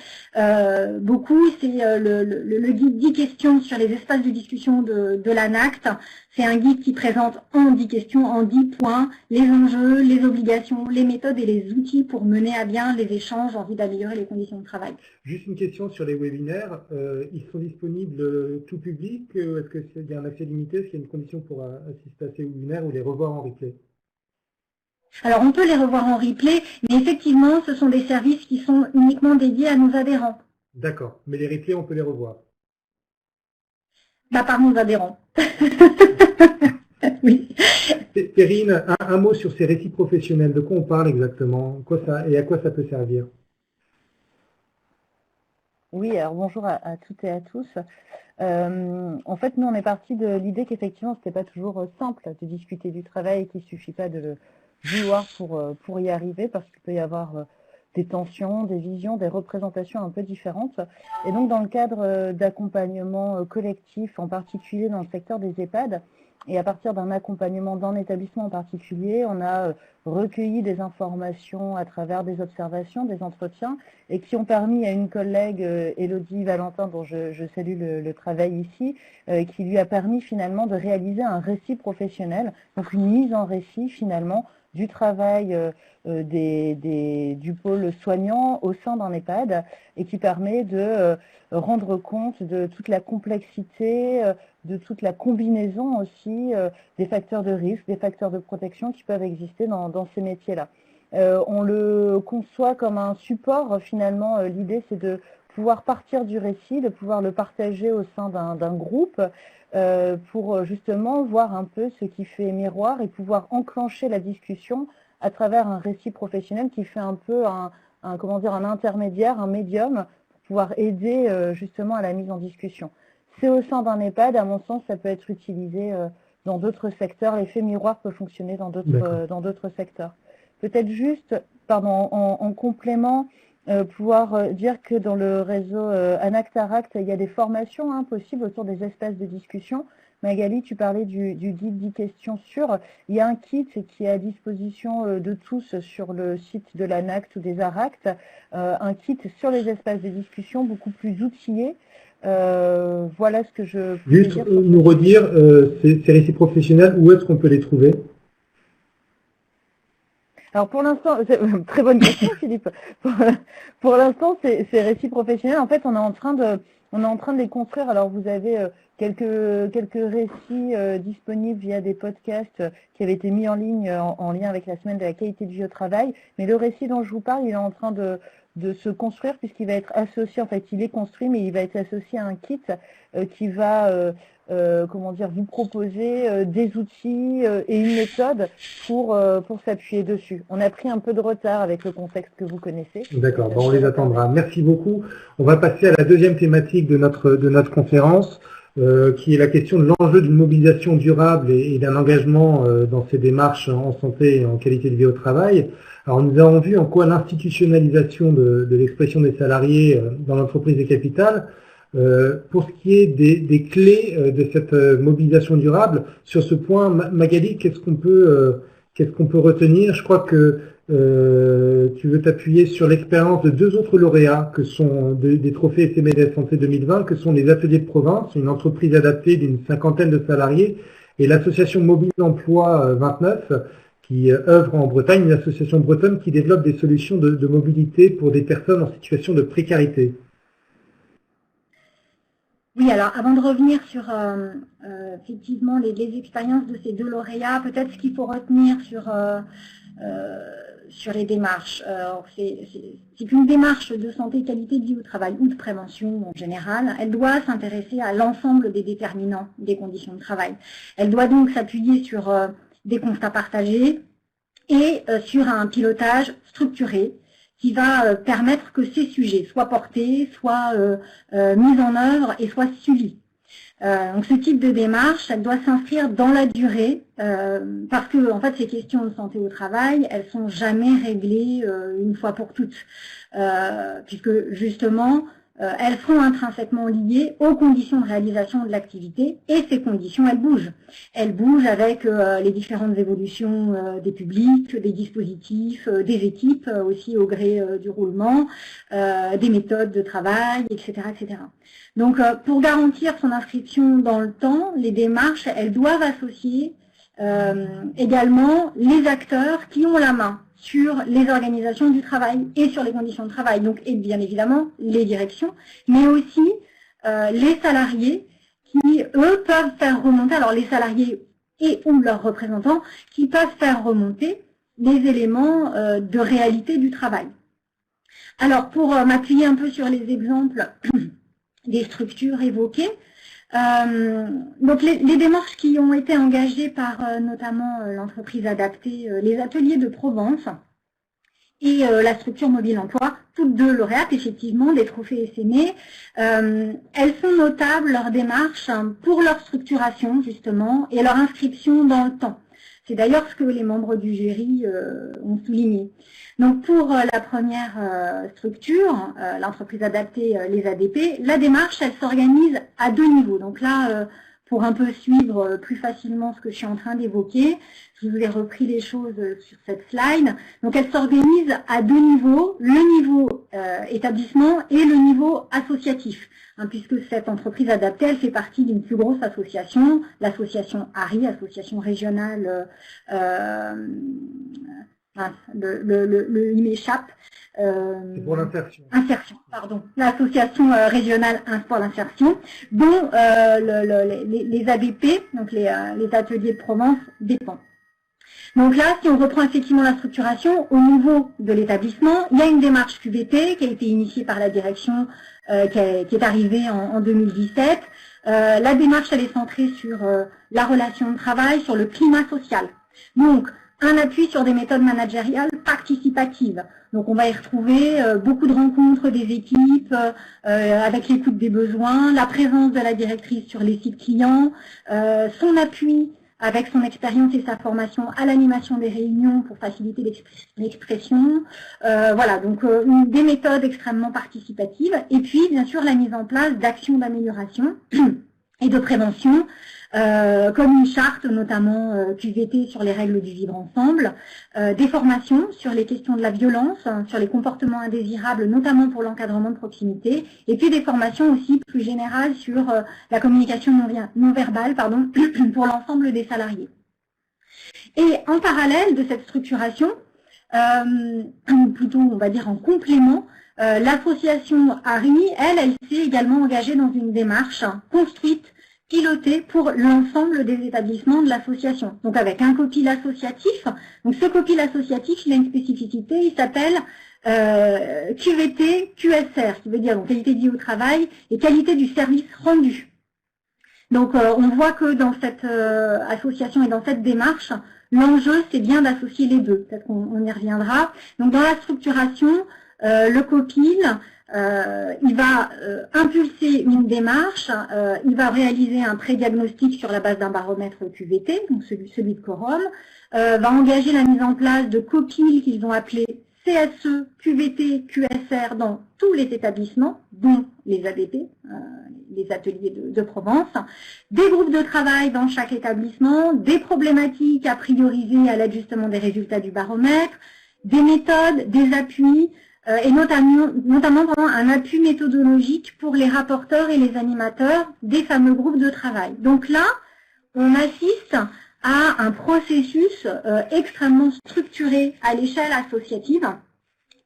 [SPEAKER 4] beaucoup. C'est le guide 10 questions sur les espaces de discussion de l'ANACT. C'est un guide qui présente en 10 questions, en 10 points, les enjeux, les obligations, les méthodes et les outils pour mener à bien les échanges en vue d'améliorer les conditions de travail.
[SPEAKER 1] Juste une question sur les webinaires. Ils sont disponibles tout public? Est-ce qu'il y a un accès limité? Est-ce qu'il y a une condition pour assister à ces webinaires ou les revoir en replay?
[SPEAKER 4] Alors, on peut les revoir en replay, mais effectivement, ce sont des services qui sont uniquement dédiés à nos adhérents.
[SPEAKER 1] D'accord. Mais les replays, on peut les revoir?
[SPEAKER 4] Par nos adhérents. Oui.
[SPEAKER 1] Perrine, un mot sur ces récits professionnels. De quoi on parle exactement? Et à quoi ça peut servir?
[SPEAKER 5] Oui, alors bonjour à toutes et à tous. En fait, nous, on est parti de l'idée qu'effectivement, ce n'était pas toujours simple de discuter du travail et qu'il ne suffit pas de le vouloir pour y arriver, parce qu'il peut y avoir des tensions, des visions, des représentations un peu différentes. Et donc, dans le cadre d'accompagnement collectif, en particulier dans le secteur des EHPAD, et à partir d'un accompagnement d'un établissement en particulier, on a recueilli des informations à travers des observations, des entretiens, et qui ont permis à une collègue, Élodie Valentin, dont je salue le travail ici, qui lui a permis finalement de réaliser un récit professionnel, donc une mise en récit finalement du travail du pôle soignant au sein d'un EHPAD, et qui permet de rendre compte de toute la complexité, de toute la combinaison aussi des facteurs de risque, des facteurs de protection qui peuvent exister dans ces métiers-là. On le conçoit comme un support, finalement, l'idée c'est de pouvoir partir du récit, de pouvoir le partager au sein d'un groupe pour justement voir un peu ce qui fait miroir et pouvoir enclencher la discussion à travers un récit professionnel qui fait un peu un intermédiaire, un médium, pouvoir aider justement à la mise en discussion. C'est au sein d'un EHPAD, à mon sens, ça peut être utilisé dans d'autres secteurs. L'effet miroir peut fonctionner dans d'autres secteurs. Peut-être juste, pardon, en complément, pouvoir dire que dans le réseau Anact-Aract, il y a des formations possibles autour des espaces de discussion. Magali, tu parlais du guide 10 questions sûres. Il y a un kit qui est à disposition de tous sur le site de l'Anact ou des Aract, un kit sur les espaces de discussion beaucoup plus outillé. Voilà ce que je peux
[SPEAKER 1] dire. Juste nous redire, ces récits professionnels, où est-ce qu'on peut les trouver?
[SPEAKER 5] Alors pour l'instant, très bonne question Philippe. Pour l'instant, ces récits professionnels, en fait, on est en train de les construire. Alors vous avez quelques récits disponibles via des podcasts qui avaient été mis en ligne en lien avec la semaine de la qualité de vie au travail. Mais le récit dont je vous parle, il est en train de se construire puisqu'il va être associé, en fait, il est construit, mais il va être associé à un kit qui va vous proposer des outils et une méthode pour s'appuyer dessus. On a pris un peu de retard avec le contexte que vous connaissez.
[SPEAKER 1] D'accord, on les attendra. Merci beaucoup. On va passer à la deuxième thématique de notre conférence, qui est la question de l'enjeu d'une mobilisation durable et d'un engagement dans ces démarches en santé et en qualité de vie au travail. Alors nous avons vu en quoi l'institutionnalisation de l'expression des salariés dans l'entreprise est capitale. Pour ce qui est des clés de cette mobilisation durable, sur ce point, Magali, qu'est-ce qu'on peut retenir? Je crois que tu veux t'appuyer sur l'expérience de deux autres lauréats que sont des trophées SMLS Santé 2020, que sont les Ateliers de Province, une entreprise adaptée d'une 50aine de salariés, et l'association Mobile Emploi 29, qui œuvre en Bretagne, une association bretonne qui développe des solutions de mobilité pour des personnes en situation de précarité.
[SPEAKER 4] Oui, alors avant de revenir sur effectivement les expériences de ces deux lauréats, peut-être ce qu'il faut retenir sur les démarches. C'est qu'une démarche de santé et qualité de vie au travail ou de prévention en général, elle doit s'intéresser à l'ensemble des déterminants des conditions de travail. Elle doit donc s'appuyer sur des constats partagés et sur un pilotage structuré qui va permettre que ces sujets soient portés, soient mis en œuvre et soient suivis. Donc ce type de démarche, elle doit s'inscrire dans la durée, parce que en fait ces questions de santé au travail, elles sont jamais réglées une fois pour toutes, puisque justement elles sont intrinsèquement liées aux conditions de réalisation de l'activité, et ces conditions, elles bougent. Elles bougent avec les différentes évolutions des publics, des dispositifs, des équipes, aussi au gré du roulement, des méthodes de travail, etc. etc. Donc, pour garantir son inscription dans le temps, les démarches, elles doivent associer également les acteurs qui ont la main sur les organisations du travail et sur les conditions de travail, donc et bien évidemment les directions, mais aussi les salariés qui, eux, peuvent faire remonter, alors les salariés et ou leurs représentants, qui peuvent faire remonter les éléments de réalité du travail. Alors, pour m'appuyer un peu sur les exemples des structures évoquées, donc les démarches qui ont été engagées par notamment l'entreprise adaptée, les ateliers de Provence et la structure Mobile Emploi, toutes deux lauréates effectivement des trophées SME, elles sont notables, leurs démarches, pour leur structuration justement et leur inscription dans le temps. C'est d'ailleurs ce que les membres du jury ont souligné. Donc pour la première structure, l'entreprise adaptée, les ADP, la démarche, elle s'organise à deux niveaux. Donc là, pour un peu suivre plus facilement ce que je suis en train d'évoquer, je vous ai repris les choses sur cette slide. Donc elle s'organise à deux niveaux, le niveau établissement et le niveau associatif. Puisque cette entreprise adaptée, elle fait partie d'une plus grosse association, l'association ARI, association régionale, il m'échappe.
[SPEAKER 1] C'est pour l'insertion.
[SPEAKER 4] Insertion, pardon. L'association régionale pour l'insertion, dont les ABP, donc les ateliers de Provence, dépendent. Donc là, si on reprend effectivement la structuration, au niveau de l'établissement, il y a une démarche QVT qui a été initiée par la direction, qui est arrivée en 2017. La démarche, elle est centrée sur la relation de travail, sur le climat social. Donc, un appui sur des méthodes managériales participatives. Donc, Donc on va y retrouver beaucoup de rencontres des équipes avec l'écoute des besoins, la présence de la directrice sur les sites clients, son appui avec son expérience et sa formation à l'animation des réunions pour faciliter l'expression. Voilà, donc des méthodes extrêmement participatives. Et puis, bien sûr, la mise en place d'actions d'amélioration et de prévention, comme une charte, notamment QVT sur les règles du vivre ensemble, des formations sur les questions de la violence, sur les comportements indésirables, notamment pour l'encadrement de proximité, et puis des formations aussi plus générales sur la communication non verbale, pour l'ensemble des salariés. Et en parallèle de cette structuration, ou plutôt on va dire en complément, l'association ARI, elle s'est également engagée dans une démarche construite, pilotée pour l'ensemble des établissements de l'association. Donc avec un copil associatif. Donc ce copil associatif, il a une spécificité, il s'appelle QVT QSR, qui veut dire donc qualité de vie au travail et qualité du service rendu. Donc on voit que dans cette association et dans cette démarche, l'enjeu c'est bien d'associer les deux. Peut-être qu'on y reviendra. Donc dans la structuration, le copil, il va impulser une démarche, il va réaliser un pré-diagnostic sur la base d'un baromètre QVT, donc celui de Quorum, va engager la mise en place de copils qu'ils ont appelés CSE, QVT, QSR dans tous les établissements, dont les ADP, les ateliers de Provence, des groupes de travail dans chaque établissement, des problématiques à prioriser à l'ajustement des résultats du baromètre, des méthodes, des appuis, et notamment un appui méthodologique pour les rapporteurs et les animateurs des fameux groupes de travail. Donc là, on assiste à un processus extrêmement structuré à l'échelle associative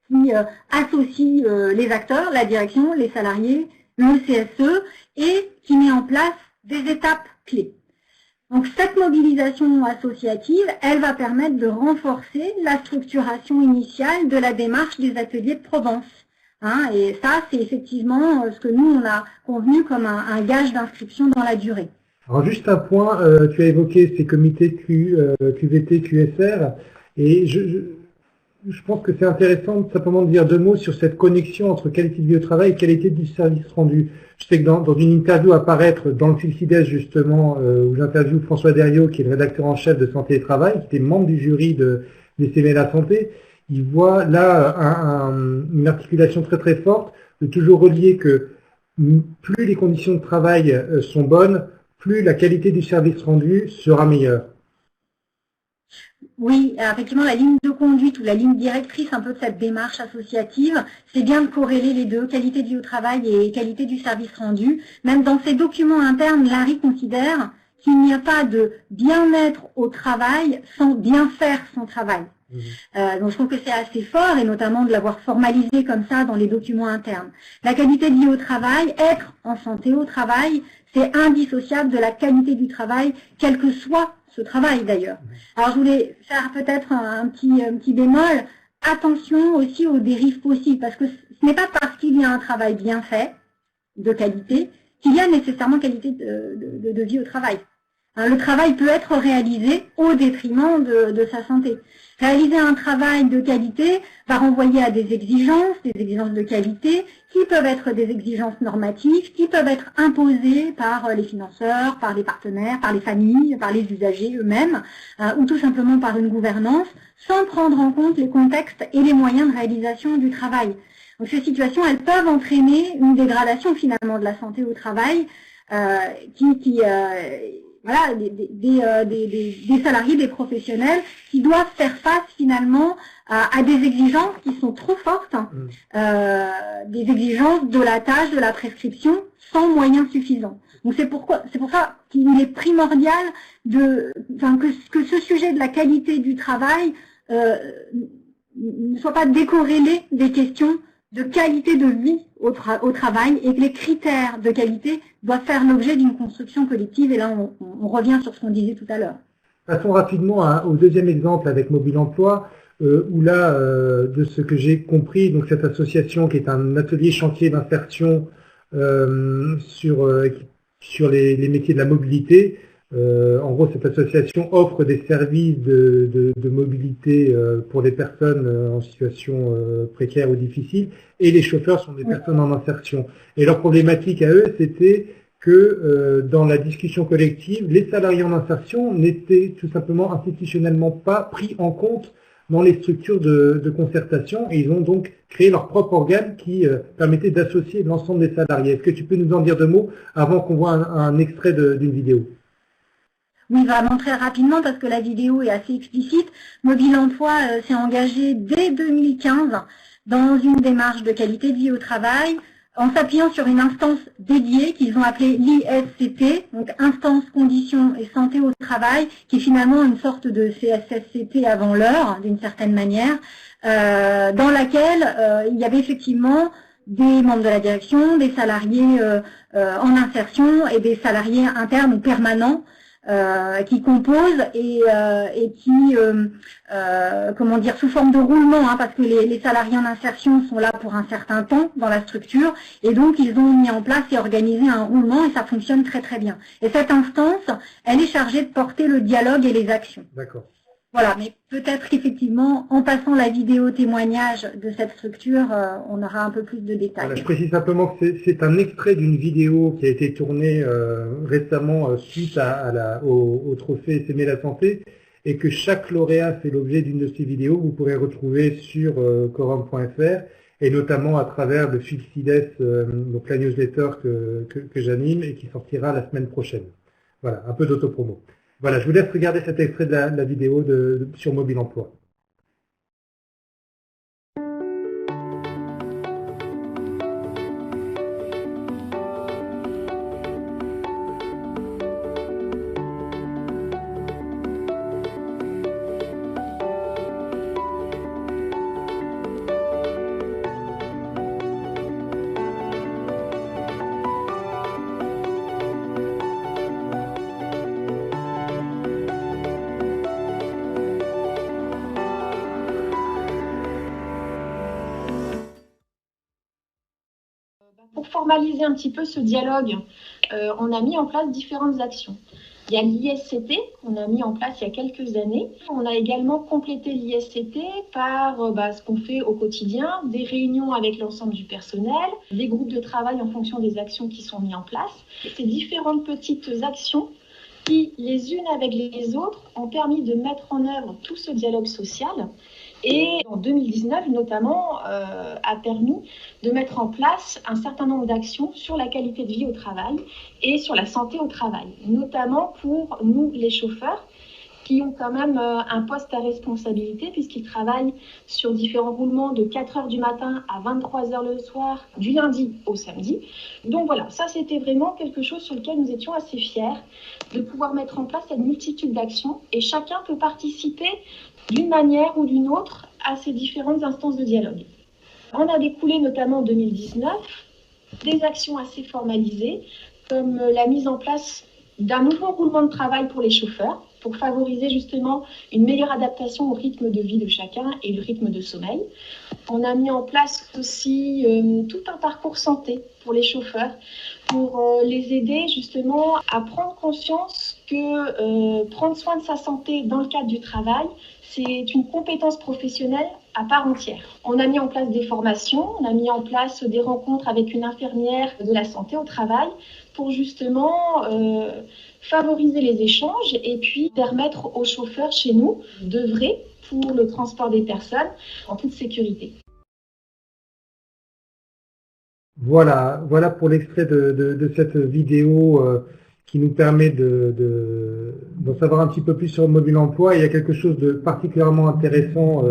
[SPEAKER 4] qui associe les acteurs, la direction, les salariés, le CSE et qui met en place des étapes clés. Donc cette mobilisation associative, elle va permettre de renforcer la structuration initiale de la démarche des ateliers de Provence. Et ça, c'est effectivement ce que nous, on a convenu comme un gage d'inscription dans la durée.
[SPEAKER 1] Alors juste un point, tu as évoqué ces comités QVT, QSR, et je pense que c'est intéressant simplement de dire deux mots sur cette connexion entre qualité de vie au travail et qualité du service rendu. Je sais que dans une interview à paraître dans le FILCIDES justement, où j'interviewe François Derriot, qui est le rédacteur en chef de Santé et Travail, qui était membre du jury des CME la Santé, il voit là une articulation très très forte de toujours relier que plus les conditions de travail sont bonnes, plus la qualité du service rendu sera meilleure.
[SPEAKER 4] Oui, effectivement, la ligne de conduite ou la ligne directrice un peu de cette démarche associative, c'est bien de corréler les deux, qualité de vie au travail et qualité du service rendu. Même dans ses documents internes, l'ARI considère qu'il n'y a pas de bien-être au travail sans bien faire son travail. Donc je trouve que c'est assez fort et notamment de l'avoir formalisé comme ça dans les documents internes. La qualité de vie au travail, être en santé au travail, c'est indissociable de la qualité du travail, quel que soit ce travail d'ailleurs. Alors je voulais faire peut-être un petit bémol, attention aussi aux dérives possibles, parce que ce n'est pas parce qu'il y a un travail bien fait, de qualité, qu'il y a nécessairement qualité de vie au travail. Le travail peut être réalisé au détriment de sa santé. Réaliser un travail de qualité va renvoyer à des exigences de qualité, qui peuvent être des exigences normatives, qui peuvent être imposées par les financeurs, par les partenaires, par les familles, par les usagers eux-mêmes, ou tout simplement par une gouvernance, sans prendre en compte les contextes et les moyens de réalisation du travail. Donc ces situations, elles peuvent entraîner une dégradation finalement de la santé au travail, voilà, des salariés, des professionnels qui doivent faire face finalement à des exigences qui sont trop fortes, des exigences de la tâche, de la prescription, sans moyens suffisants. Donc c'est pour ça qu'il est primordial que ce sujet de la qualité du travail ne soit pas décorrélé des questions de qualité de vie au travail et que les critères de qualité doivent faire l'objet d'une construction collective. Et là, on revient sur ce qu'on disait tout à l'heure.
[SPEAKER 1] Passons rapidement au deuxième exemple avec Mobile Emploi, où là, de ce que j'ai compris, donc cette association qui est un atelier chantier d'insertion sur les métiers de la mobilité, En gros, cette association offre des services de mobilité pour des personnes en situation précaire ou difficile, et les chauffeurs sont des personnes en insertion. Et leur problématique à eux, c'était que dans la discussion collective, les salariés en insertion n'étaient tout simplement institutionnellement pas pris en compte dans les structures de concertation, et ils ont donc créé leur propre organe qui permettait d'associer l'ensemble des salariés. Est-ce que tu peux nous en dire deux mots avant qu'on voit un extrait d'une vidéo?
[SPEAKER 4] Oui, vraiment très rapidement parce que la vidéo est assez explicite. Mobile Emploi s'est engagé dès 2015 dans une démarche de qualité de vie au travail en s'appuyant sur une instance dédiée qu'ils ont appelée l'ISCT, donc Instance Conditions et Santé au Travail, qui est finalement une sorte de CSSCT avant l'heure, d'une certaine manière, dans laquelle il y avait effectivement des membres de la direction, des salariés en insertion et des salariés internes ou permanents qui composent et qui, comment dire, sous forme de roulement, hein, parce que les salariés en insertion sont là pour un certain temps dans la structure, et donc ils ont mis en place et organisé un roulement, et ça fonctionne très très bien. Et cette instance, elle est chargée de porter le dialogue et les actions.
[SPEAKER 1] D'accord.
[SPEAKER 4] Voilà, mais peut-être qu'effectivement, en passant la vidéo témoignage de cette structure, on aura un peu plus de détails.
[SPEAKER 1] Voilà, je précise simplement que c'est un extrait d'une vidéo qui a été tournée récemment suite au trophée S'aimer la santé, et que chaque lauréat fait l'objet d'une de ces vidéos. Vous pourrez retrouver sur quorum.fr, et notamment à travers le fil CIDES, donc la newsletter que j'anime et qui sortira la semaine prochaine. Voilà, un peu d'autopromo. Voilà, je vous laisse regarder cet extrait de la vidéo sur Mobile Emploi.
[SPEAKER 6] Pour formaliser un petit peu ce dialogue, on a mis en place différentes actions. Il y a l'ISCT qu'on a mis en place il y a quelques années. On a également complété l'ISCT par ce qu'on fait au quotidien, des réunions avec l'ensemble du personnel, des groupes de travail en fonction des actions qui sont mises en place. Ces différentes petites actions qui, les unes avec les autres, ont permis de mettre en œuvre tout ce dialogue social. Et en 2019, notamment, a permis de mettre en place un certain nombre d'actions sur la qualité de vie au travail et sur la santé au travail, notamment pour nous, les chauffeurs, qui ont quand même un poste à responsabilité puisqu'ils travaillent sur différents roulements de 4 heures du matin à 23 heures le soir, du lundi au samedi. Donc voilà, ça c'était vraiment quelque chose sur lequel nous étions assez fiers de pouvoir mettre en place cette multitude d'actions et chacun peut participer d'une manière ou d'une autre à ces différentes instances de dialogue. On a découlé notamment en 2019 des actions assez formalisées comme la mise en place d'un nouveau roulement de travail pour les chauffeurs pour favoriser justement une meilleure adaptation au rythme de vie de chacun et le rythme de sommeil. On a mis en place aussi tout un parcours santé pour les chauffeurs pour les aider justement à prendre conscience que prendre soin de sa santé dans le cadre du travail, c'est une compétence professionnelle à part entière. On a mis en place des formations, on a mis en place des rencontres avec une infirmière de la santé au travail pour justement favoriser les échanges et puis permettre aux chauffeurs chez nous d'œuvrer pour le transport des personnes en toute sécurité.
[SPEAKER 1] Voilà pour l'extrait de cette vidéo qui nous permet d'en savoir un petit peu plus sur Mobile Emploi. Il y a quelque chose de particulièrement intéressant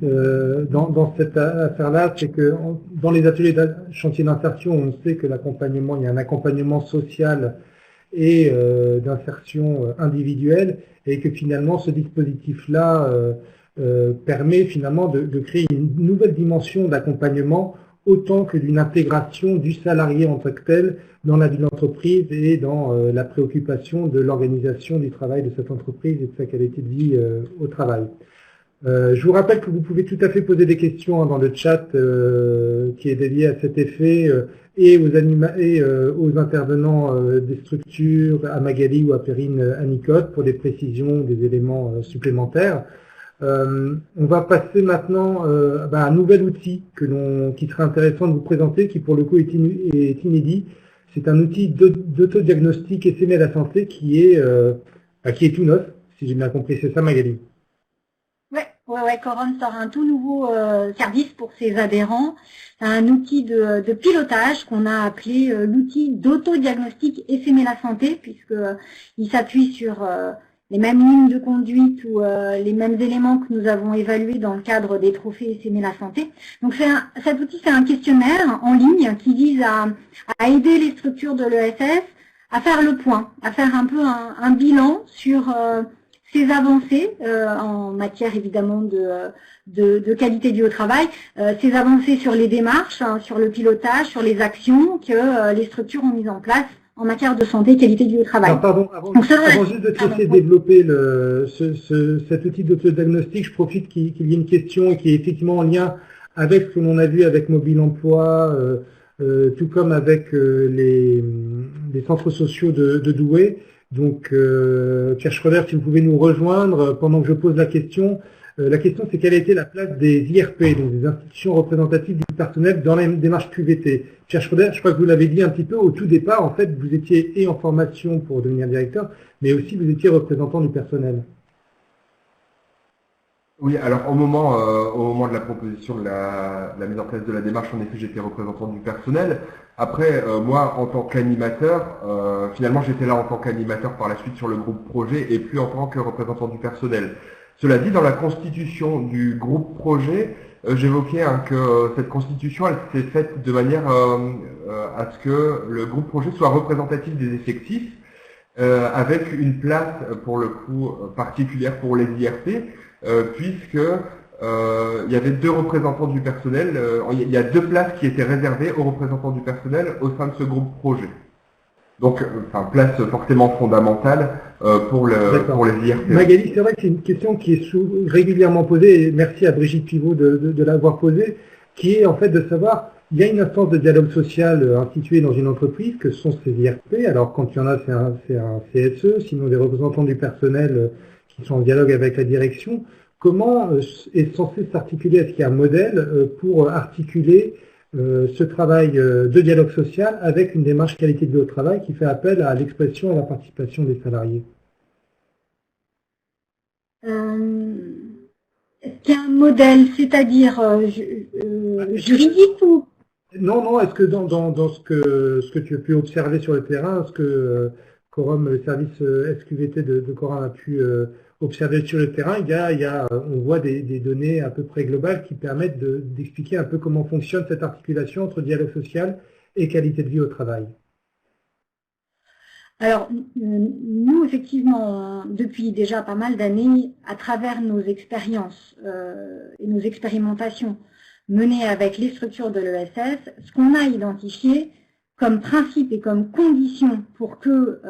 [SPEAKER 1] dans cette affaire-là, c'est que dans les ateliers de chantier d'insertion, on sait que l'accompagnement, il y a un accompagnement social et d'insertion individuelle, et que finalement ce dispositif-là permet finalement de créer une nouvelle dimension d'accompagnement autant que d'une intégration du salarié en tant que tel dans la vie de l'entreprise et dans la préoccupation de l'organisation du travail de cette entreprise et de sa qualité de vie au travail. Je vous rappelle que vous pouvez tout à fait poser des questions dans le chat qui est dédié à cet effet et aux intervenants des structures, à Magali ou à Perrine Anicotte pour des précisions, des éléments supplémentaires. On va passer maintenant à un nouvel outil qui serait intéressant de vous présenter, qui pour le coup est inédit. C'est un outil d'autodiagnostic essaimé à la santé qui est tout neuf, si j'ai bien compris. C'est ça, Magali?
[SPEAKER 4] Ouais, Corum sort un tout nouveau service pour ses adhérents. C'est un outil de pilotage qu'on a appelé l'outil d'autodiagnostic Essaimer la santé, puisque il s'appuie sur les mêmes lignes de conduite ou les mêmes éléments que nous avons évalués dans le cadre des trophées Essaimer la santé. Donc cet outil, c'est un questionnaire en ligne qui vise à aider les structures de l'ESS à faire le point, à faire un peu un bilan sur ces avancées en matière évidemment de qualité de vie au travail, ces avancées sur les démarches, sur le pilotage, sur les actions que les structures ont mises en place en matière de santé et qualité de vie au travail.
[SPEAKER 1] Alors, pardon, avant juste de te laisser développer cet outil d'autodiagnostic, je profite qu'il y ait une question qui est effectivement en lien avec ce que l'on a vu avec Mobile Emploi, tout comme avec les centres sociaux de Douai. Donc, Pierre Schroeder, si vous pouvez nous rejoindre pendant que je pose la question. La question, c'est quelle a été la place des IRP, donc des institutions représentatives du personnel, dans la démarche QVT. Pierre Schroeder, je crois que vous l'avez dit un petit peu au tout départ, en fait, vous étiez en formation pour devenir directeur, mais aussi vous étiez représentant du personnel.
[SPEAKER 3] Oui, alors au moment de la proposition de la mise en place de la démarche, en effet, j'étais représentant du personnel. Après, moi, en tant qu'animateur, finalement, j'étais là en tant qu'animateur par la suite sur le groupe projet et plus en tant que représentant du personnel. Cela dit, dans la constitution du groupe projet, j'évoquais que cette constitution, elle s'est faite de manière à ce que le groupe projet soit représentatif des effectifs, avec une place, pour le coup, particulière pour les IRP, puisque il y avait 2 représentants du personnel, il y a 2 places qui étaient réservées aux représentants du personnel au sein de ce groupe projet. Donc, place forcément fondamentale pour les IRP.
[SPEAKER 1] Magali, c'est vrai que c'est une question qui est régulièrement posée, et merci à Brigitte Pivot de l'avoir posée, qui est en fait de savoir, il y a une instance de dialogue social instituée dans une entreprise, que sont ces IRP. Alors, quand il y en a, c'est un CSE, sinon des représentants du personnel qui sont en dialogue avec la direction. Comment est censé s'articuler, est-ce qu'il y a un modèle pour articuler ce travail de dialogue social avec une démarche qualité de vie au travail qui fait appel à l'expression et à la participation des salariés?
[SPEAKER 4] Est-ce qu'il y a un modèle, c'est-à-dire juridique ou?
[SPEAKER 1] Non, est-ce que dans ce que tu as pu observer sur le terrain, est-ce que Corum, le service SQVT de Corum a pu observer sur le terrain, on voit des données à peu près globales qui permettent d'expliquer un peu comment fonctionne cette articulation entre dialogue social et qualité de vie au travail.
[SPEAKER 4] Alors, nous, effectivement, depuis déjà pas mal d'années, à travers nos expériences et nos expérimentations menées avec les structures de l'ESS, ce qu'on a identifié comme principe et comme condition pour que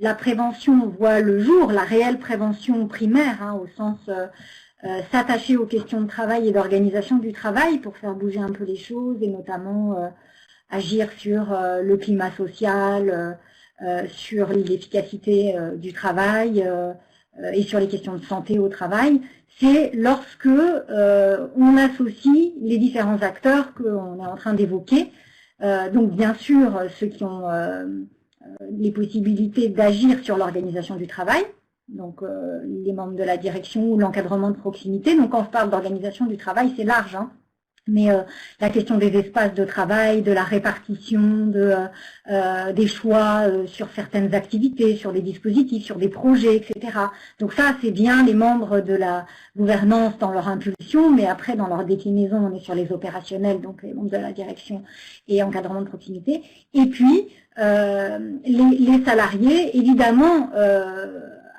[SPEAKER 4] la prévention voit le jour, la réelle prévention primaire, au sens s'attacher aux questions de travail et d'organisation du travail pour faire bouger un peu les choses et notamment agir sur le climat social, sur l'efficacité du travail et sur les questions de santé au travail. C'est lorsque on associe les différents acteurs qu'on est en train d'évoquer. Donc bien sûr, ceux qui ont les possibilités d'agir sur l'organisation du travail, donc les membres de la direction ou l'encadrement de proximité. Donc quand on parle d'organisation du travail, c'est large, mais la question des espaces de travail, de la répartition, des choix sur certaines activités, sur des dispositifs, sur des projets, etc. Donc ça, c'est bien les membres de la gouvernance dans leur impulsion, mais après, dans leur déclinaison, on est sur les opérationnels, donc les membres de la direction et encadrement de proximité. Et puis, les salariés, évidemment,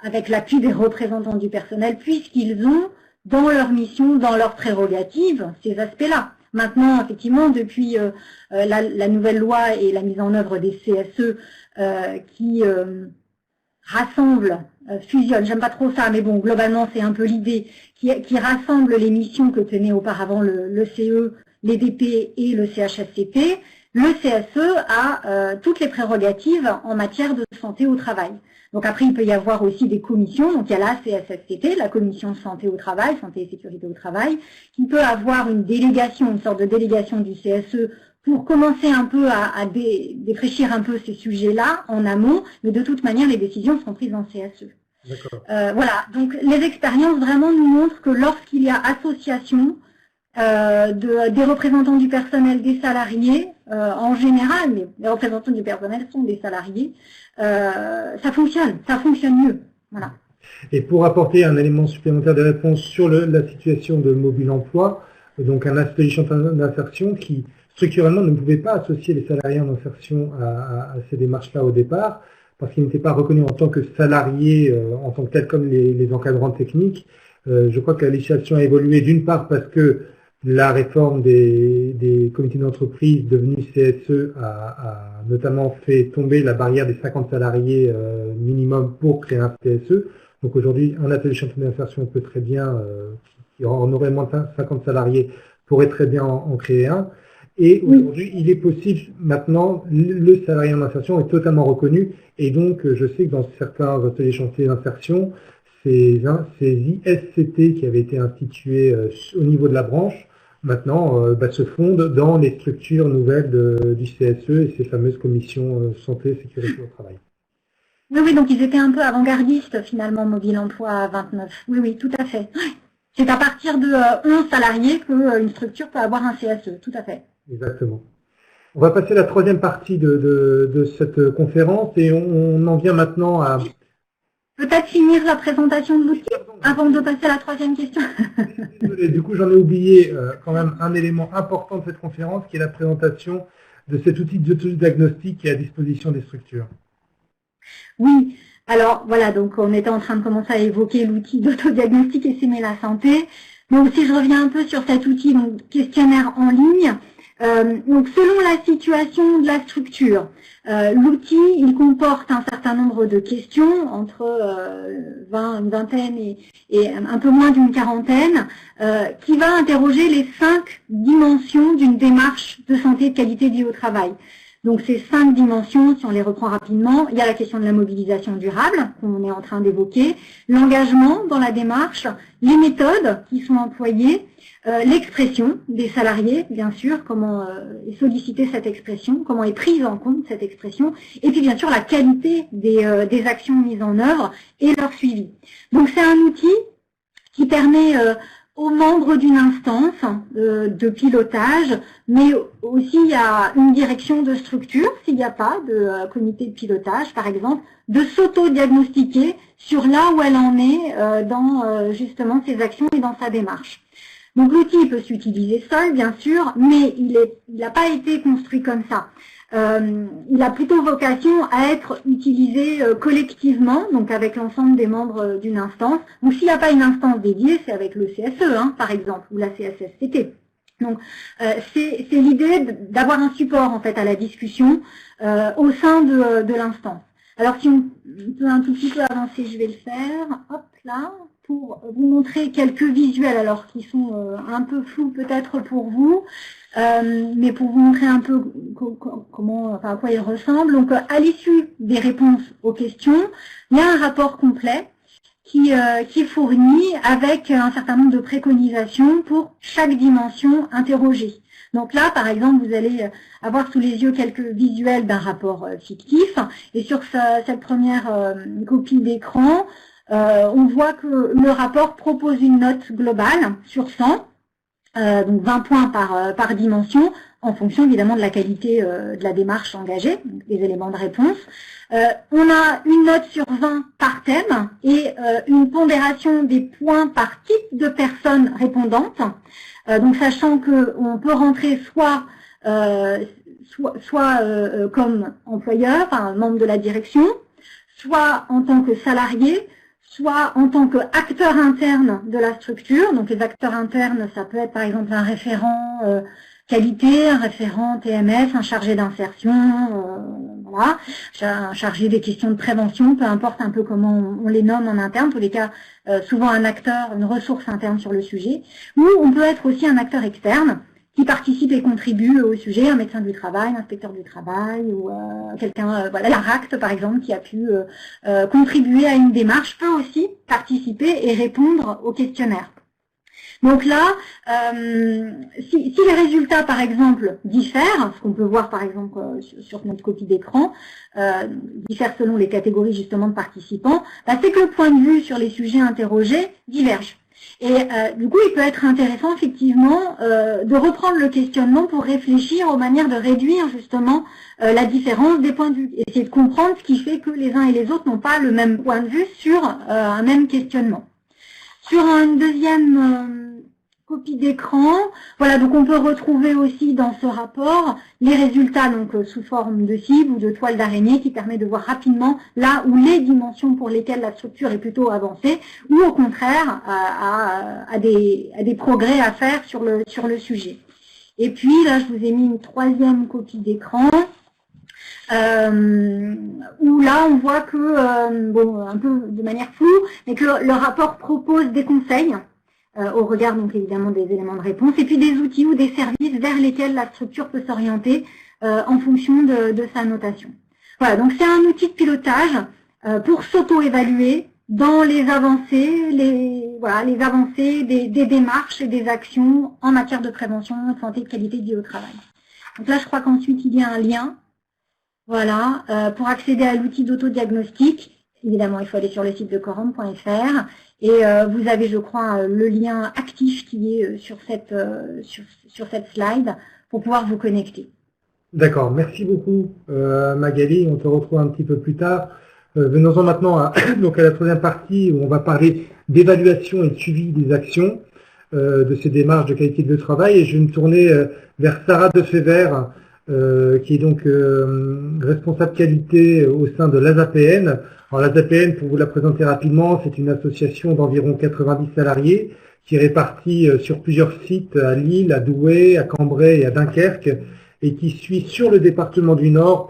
[SPEAKER 4] avec l'appui des représentants du personnel, puisqu'ils ont dans leur mission, dans leurs prérogatives, ces aspects-là. Maintenant, effectivement, depuis la nouvelle loi et la mise en œuvre des CSE qui rassemble, fusionne, j'aime pas trop ça, mais bon, globalement c'est un peu l'idée, qui rassemble les missions que tenait auparavant le CE, les DP et le CHSCT, le CSE a toutes les prérogatives en matière de santé au travail. Donc après, il peut y avoir aussi des commissions, donc il y a la CSSCT, la commission santé au travail, santé et sécurité au travail, qui peut avoir une délégation, une sorte de délégation du CSE pour commencer un peu à défraîchir un peu ces sujets-là en amont, mais de toute manière, les décisions seront prises en CSE. Voilà, donc les expériences vraiment nous montrent que lorsqu'il y a association des représentants du personnel, des salariés, en général, mais les représentants du personnel sont des salariés, ça fonctionne mieux. Voilà.
[SPEAKER 1] Et pour apporter un élément supplémentaire de réponse sur la situation de mobile emploi, donc un atelier d'insertion qui structurellement ne pouvait pas associer les salariés en insertion à ces démarches-là au départ, parce qu'ils n'étaient pas reconnus en tant que salariés en tant que tels comme les encadrants techniques. Je crois que la législation a évolué d'une part parce que la réforme des comités d'entreprise devenus CSE a notamment fait tomber la barrière des 50 salariés minimum pour créer un CSE. Donc aujourd'hui, un atelier championnat d'insertion peut très bien, qui en aurait moins de 50 salariés, pourrait très bien en créer un. Et aujourd'hui, il est possible maintenant, le salarié en insertion est totalement reconnu. Et donc, je sais que dans certains ateliers chantiers d'insertion, ces ISCT qui avaient été institués au niveau de la branche, maintenant se fondent dans les structures nouvelles du CSE et ces fameuses commissions santé et sécurité au travail.
[SPEAKER 4] Oui, donc ils étaient un peu avant-gardistes finalement, Mobile Emploi 29. Oui, tout à fait. C'est à partir de 11 salariés qu'une structure peut avoir un CSE, tout à fait.
[SPEAKER 1] Exactement. On va passer à la troisième partie de cette conférence et on en vient maintenant à...
[SPEAKER 4] Peut-être finir la présentation de l'outil avant de passer à la troisième question.
[SPEAKER 1] Désolé, du coup j'en ai oublié quand même un élément important de cette conférence qui est la présentation de cet outil d'autodiagnostic qui est à disposition des structures.
[SPEAKER 4] Oui, alors voilà, donc on était en train de commencer à évoquer l'outil d'autodiagnostic et s'aimer la santé. Donc si je reviens un peu sur cet outil, donc questionnaire en ligne, donc selon la situation de la structure, l'outil il comporte un certain nombre de questions, entre une vingtaine et un peu moins d'une quarantaine, qui va interroger les 5 dimensions d'une démarche de santé et de qualité de vie au travail. Donc ces 5 dimensions, si on les reprend rapidement, il y a la question de la mobilisation durable, qu'on est en train d'évoquer, l'engagement dans la démarche, les méthodes qui sont employées, l'expression des salariés, bien sûr, comment est sollicitée cette expression, comment est prise en compte cette expression, et puis bien sûr la qualité des actions mises en œuvre et leur suivi. Donc c'est un outil qui permet aux membres d'une instance de pilotage, mais aussi à une direction de structure, s'il n'y a pas de comité de pilotage, par exemple, de s'auto-diagnostiquer sur là où elle en est dans justement ses actions et dans sa démarche. Donc l'outil peut s'utiliser seul, bien sûr, mais il n'a pas été construit comme ça. Il a plutôt vocation à être utilisé collectivement, donc avec l'ensemble des membres d'une instance. Donc s'il n'y a pas une instance dédiée, c'est avec le CSE, par exemple, ou la CSSCT. Donc c'est l'idée d'avoir un support en fait à la discussion au sein de l'instance. Alors si on peut un tout petit peu avancer, je vais le faire. Hop là, pour vous montrer quelques visuels, alors qui sont un peu flous peut-être pour vous. Mais pour vous montrer un peu à quoi il ressemble. Donc, à l'issue des réponses aux questions, il y a un rapport complet qui est fourni avec un certain nombre de préconisations pour chaque dimension interrogée. Donc là, par exemple, vous allez avoir sous les yeux quelques visuels d'un rapport fictif. Et sur cette première copie d'écran, on voit que le rapport propose une note globale sur 100. Donc 20 points par dimension, en fonction évidemment de la qualité de la démarche engagée, donc des éléments de réponse. On a une note sur 20 par thème et une pondération des points par type de personnes répondantes. Donc sachant qu'on peut rentrer soit comme employeur, enfin membre de la direction, soit en tant que salarié, soit en tant qu'acteur interne de la structure. Donc les acteurs internes, ça peut être par exemple un référent qualité, un référent TMS, un chargé d'insertion, voilà, chargé des questions de prévention, peu importe un peu comment on les nomme en interne, en tous les cas, souvent un acteur, une ressource interne sur le sujet, ou on peut être aussi un acteur externe qui participe et contribue au sujet, un médecin du travail, un inspecteur du travail, ou quelqu'un, voilà, la RACT par exemple, qui a pu contribuer à une démarche, peut aussi participer et répondre au questionnaire. Donc là, si les résultats, par exemple, diffèrent, ce qu'on peut voir, par exemple, sur notre copie d'écran, diffèrent selon les catégories, justement, de participants, bah, c'est que le point de vue sur les sujets interrogés diverge. Et du coup, il peut être intéressant, effectivement, de reprendre le questionnement pour réfléchir aux manières de réduire, justement, la différence des points de vue. Essayer de comprendre ce qui fait que les uns et les autres n'ont pas le même point de vue sur un même questionnement. Sur une deuxième copie d'écran, voilà, donc on peut retrouver aussi dans ce rapport les résultats donc sous forme de cible ou de toile d'araignée qui permet de voir rapidement là où les dimensions pour lesquelles la structure est plutôt avancée ou au contraire à des progrès à faire sur le sujet. Et puis là, je vous ai mis une troisième copie d'écran. Où là on voit que, bon, un peu de manière floue, mais que le rapport propose des conseils au regard donc évidemment des éléments de réponse, et puis des outils ou des services vers lesquels la structure peut s'orienter en fonction de sa notation. Voilà, donc c'est un outil de pilotage pour s'auto-évaluer dans les avancées, les avancées des démarches et des actions en matière de prévention, de santé et de qualité de vie au travail. Donc là, je crois qu'ensuite il y a un lien. Voilà, pour accéder à l'outil d'autodiagnostic, évidemment, il faut aller sur le site de corom.fr et vous avez, je crois, le lien actif qui est sur cette slide pour pouvoir vous connecter.
[SPEAKER 1] D'accord, merci beaucoup Magali, on te retrouve un petit peu plus tard. Venons-en maintenant à la troisième partie où on va parler d'évaluation et de suivi des actions de ces démarches de qualité de travail, et je vais me tourner vers Sarah Defebvre, qui est donc responsable qualité au sein de l'ASAPN. Alors l'ASAPN, pour vous la présenter rapidement, c'est une association d'environ 90 salariés qui est répartie sur plusieurs sites à Lille, à Douai, à Cambrai et à Dunkerque, et qui suit sur le département du Nord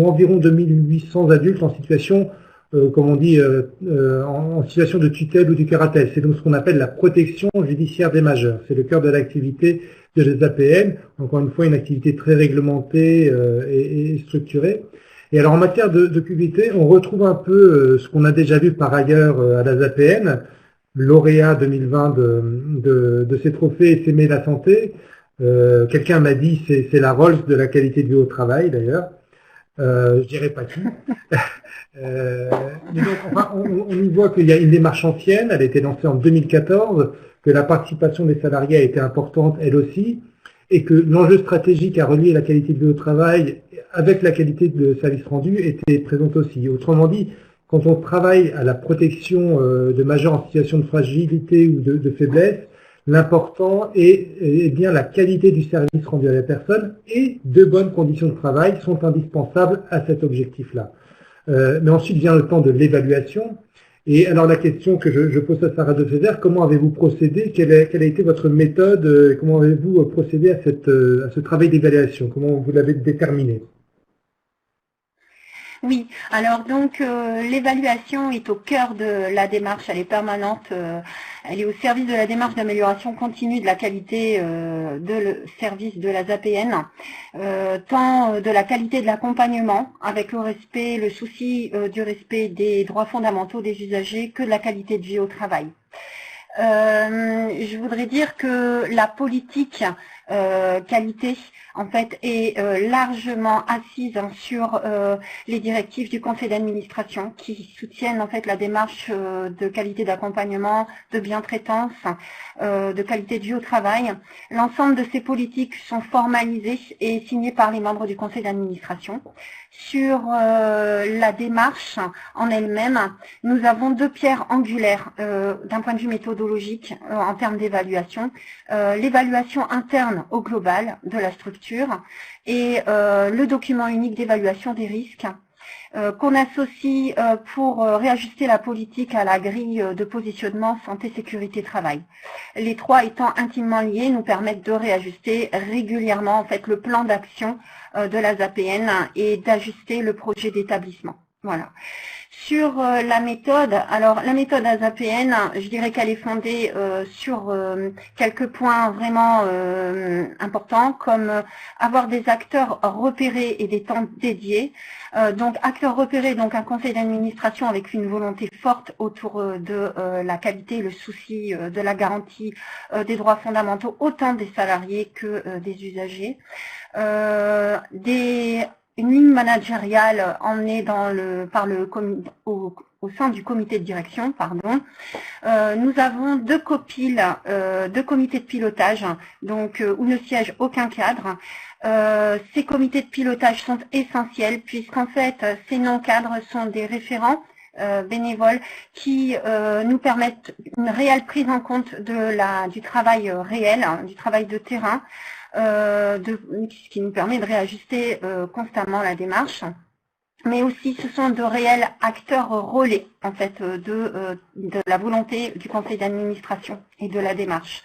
[SPEAKER 1] environ 2800 adultes en situation, comme on dit, en situation de tutelle ou de curatelle. C'est donc ce qu'on appelle la protection judiciaire des majeurs. C'est le cœur de l'activité de l'ASAPN, encore une fois une activité très réglementée et structurée. Et alors en matière de QVT, on retrouve un peu ce qu'on a déjà vu par ailleurs à l'ASAPN, lauréat 2020 de ces trophées S'aimer la santé. Quelqu'un m'a dit c'est la Rolls de la qualité de vie au travail d'ailleurs. Je dirais pas qui. Mais donc, enfin, on y voit qu'il y a une démarche ancienne, elle a été lancée en 2014, que la participation des salariés a été importante elle aussi, et que l'enjeu stratégique à relier la qualité de vie au travail avec la qualité de service rendu était présent aussi. Autrement dit, quand on travaille à la protection de majeurs en situation de fragilité ou de faiblesse, l'important est bien la qualité du service rendu à la personne, et de bonnes conditions de travail sont indispensables à cet objectif-là. Mais ensuite vient le temps de l'évaluation. Et alors la question que je pose à Sarah Defebvre, comment avez-vous procédé, quelle a été votre méthode, comment avez-vous procédé à ce travail d'évaluation, comment vous l'avez déterminé?
[SPEAKER 4] Oui, alors donc l'évaluation est au cœur de la démarche, elle est permanente, elle est au service de la démarche d'amélioration continue de la qualité de service de l'ASAPN, tant de la qualité de l'accompagnement avec le souci du respect des droits fondamentaux des usagers que de la qualité de vie au travail. Je voudrais dire que la politique qualité en fait est largement assise sur les directives du conseil d'administration qui soutiennent en fait la démarche de qualité d'accompagnement, de bientraitance, de qualité de vie au travail. L'ensemble de ces politiques sont formalisées et signées par les membres du conseil d'administration. Sur la démarche en elle-même, nous avons deux pierres angulaires d'un point de vue méthodologique en termes d'évaluation. L'évaluation interne au global de la structure et le document unique d'évaluation des risques qu'on associe pour réajuster la politique à la grille de positionnement santé, sécurité, travail. Les trois étant intimement liés nous permettent de réajuster régulièrement en fait le plan d'action de la ZAPN et d'ajuster le projet d'établissement. Voilà. Sur la méthode, alors la méthode ASAPN, je dirais qu'elle est fondée sur quelques points vraiment importants, comme avoir des acteurs repérés et des temps dédiés. Donc acteurs repérés, donc un conseil d'administration avec une volonté forte autour de la qualité et le souci de la garantie des droits fondamentaux, autant des salariés que des usagers. Une ligne managériale emmenée au sein du comité de direction, pardon. Nous avons deux comités de pilotage, donc où ne siège aucun cadre. Ces comités de pilotage sont essentiels puisqu'en fait ces non-cadres sont des référents bénévoles qui nous permettent une réelle prise en compte du travail réel, du travail de terrain. Ce qui nous permet de réajuster constamment la démarche, mais aussi ce sont de réels acteurs relais en fait de la volonté du conseil d'administration et de la démarche.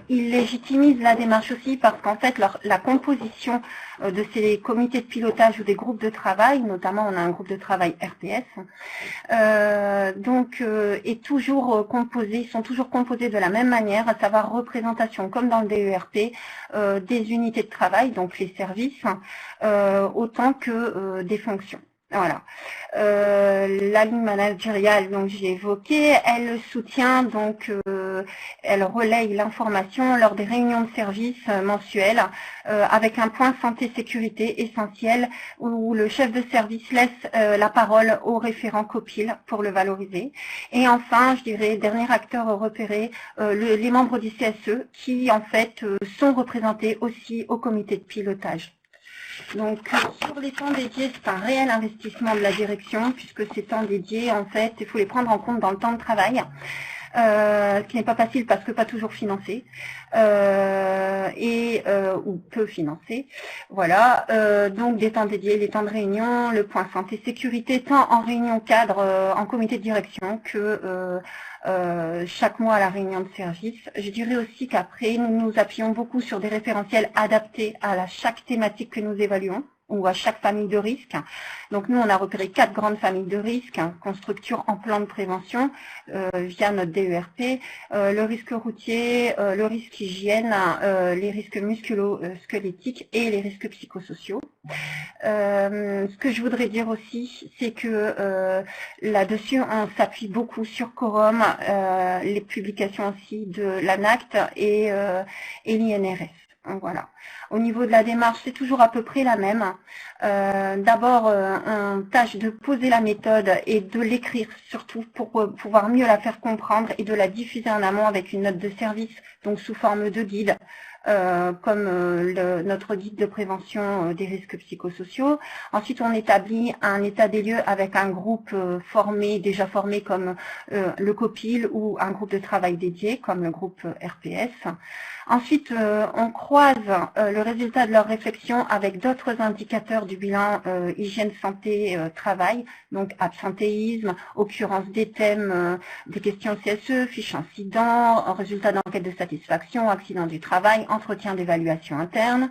[SPEAKER 4] Ils légitimisent la démarche aussi parce qu'en fait la composition de ces comités de pilotage ou des groupes de travail, notamment on a un groupe de travail RPS, sont toujours composés de la même manière, à savoir représentation comme dans le DERP des unités de travail, donc les services, autant que des fonctions. Voilà. La ligne managériale, donc j'ai évoqué, elle soutient donc, elle relaye l'information lors des réunions de service mensuelles avec un point santé-sécurité essentiel où le chef de service laisse la parole au référent COPIL pour le valoriser. Et enfin, je dirais, dernier acteur repéré, les membres du CSE qui en fait sont représentés aussi au comité de pilotage. Donc sur les temps dédiés, c'est un réel investissement de la direction puisque ces temps dédiés, en fait, il faut les prendre en compte dans le temps de travail, ce qui n'est pas facile parce que pas toujours financé ou peu financé. Voilà, donc des temps dédiés, les temps de réunion, le point santé sécurité, tant en réunion cadre, en comité de direction que chaque mois à la réunion de service. Je dirais aussi qu'après, nous nous appuyons beaucoup sur des référentiels adaptés à chaque thématique que nous évaluons ou à chaque famille de risques. Donc nous, on a repéré 4 grandes familles de risques qu'on structure en plan de prévention via notre DERP, le risque routier, le risque hygiène, les risques musculo-squelettiques et les risques psychosociaux. Ce que je voudrais dire aussi, c'est que là-dessus, on s'appuie beaucoup sur Quorum, les publications aussi de l'ANACT et l'INRS. Voilà. Au niveau de la démarche, c'est toujours à peu près la même. D'abord, on tâche de poser la méthode et de l'écrire surtout pour pouvoir mieux la faire comprendre et de la diffuser en amont avec une note de service, donc sous forme de guide, comme notre guide de prévention des risques psychosociaux. Ensuite, on établit un état des lieux avec un groupe déjà formé comme le COPIL ou un groupe de travail dédié comme le groupe RPS. Ensuite, on croise le résultat de leur réflexion avec d'autres indicateurs du bilan hygiène, santé, travail, donc absentéisme, occurrence des thèmes, des questions CSE, fiches incidents, résultats d'enquête de satisfaction, accident du travail, entretien d'évaluation interne.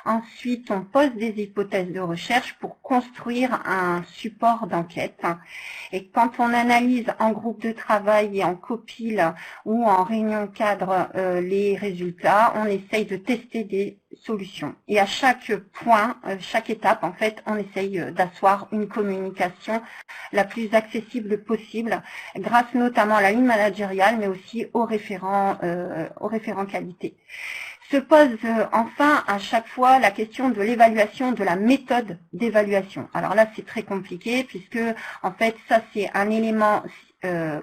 [SPEAKER 4] Ensuite, on pose des hypothèses de recherche pour construire un support d'enquête. Et quand on analyse en groupe de travail et en COPIL ou en réunion cadre les résultats, on essaye de tester des solutions. Et à chaque point, chaque étape, en fait, on essaye d'asseoir une communication la plus accessible possible, grâce notamment à la ligne managériale, mais aussi aux référents qualité. Se pose enfin à chaque fois la question de l'évaluation, de la méthode d'évaluation. Alors là, c'est très compliqué puisque en fait, ça c'est un élément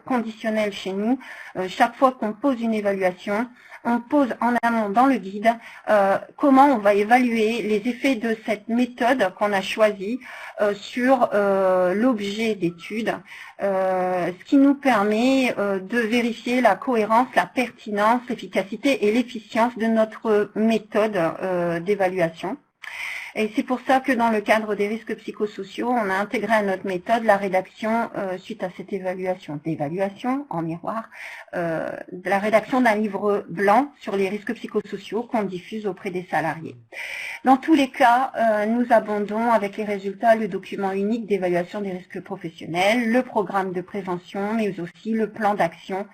[SPEAKER 4] conditionnel chez nous. Chaque fois qu'on pose une évaluation, on pose en amont dans le guide comment on va évaluer les effets de cette méthode qu'on a choisie sur l'objet d'étude, ce qui nous permet de vérifier la cohérence, la pertinence, l'efficacité et l'efficience de notre méthode d'évaluation. Et c'est pour ça que dans le cadre des risques psychosociaux, on a intégré à notre méthode la rédaction, suite à cette d'évaluation en miroir, de la rédaction d'un livre blanc sur les risques psychosociaux qu'on diffuse auprès des salariés. Dans tous les cas, nous abondons avec les résultats le document unique d'évaluation des risques professionnels, le programme de prévention, mais aussi le plan d'action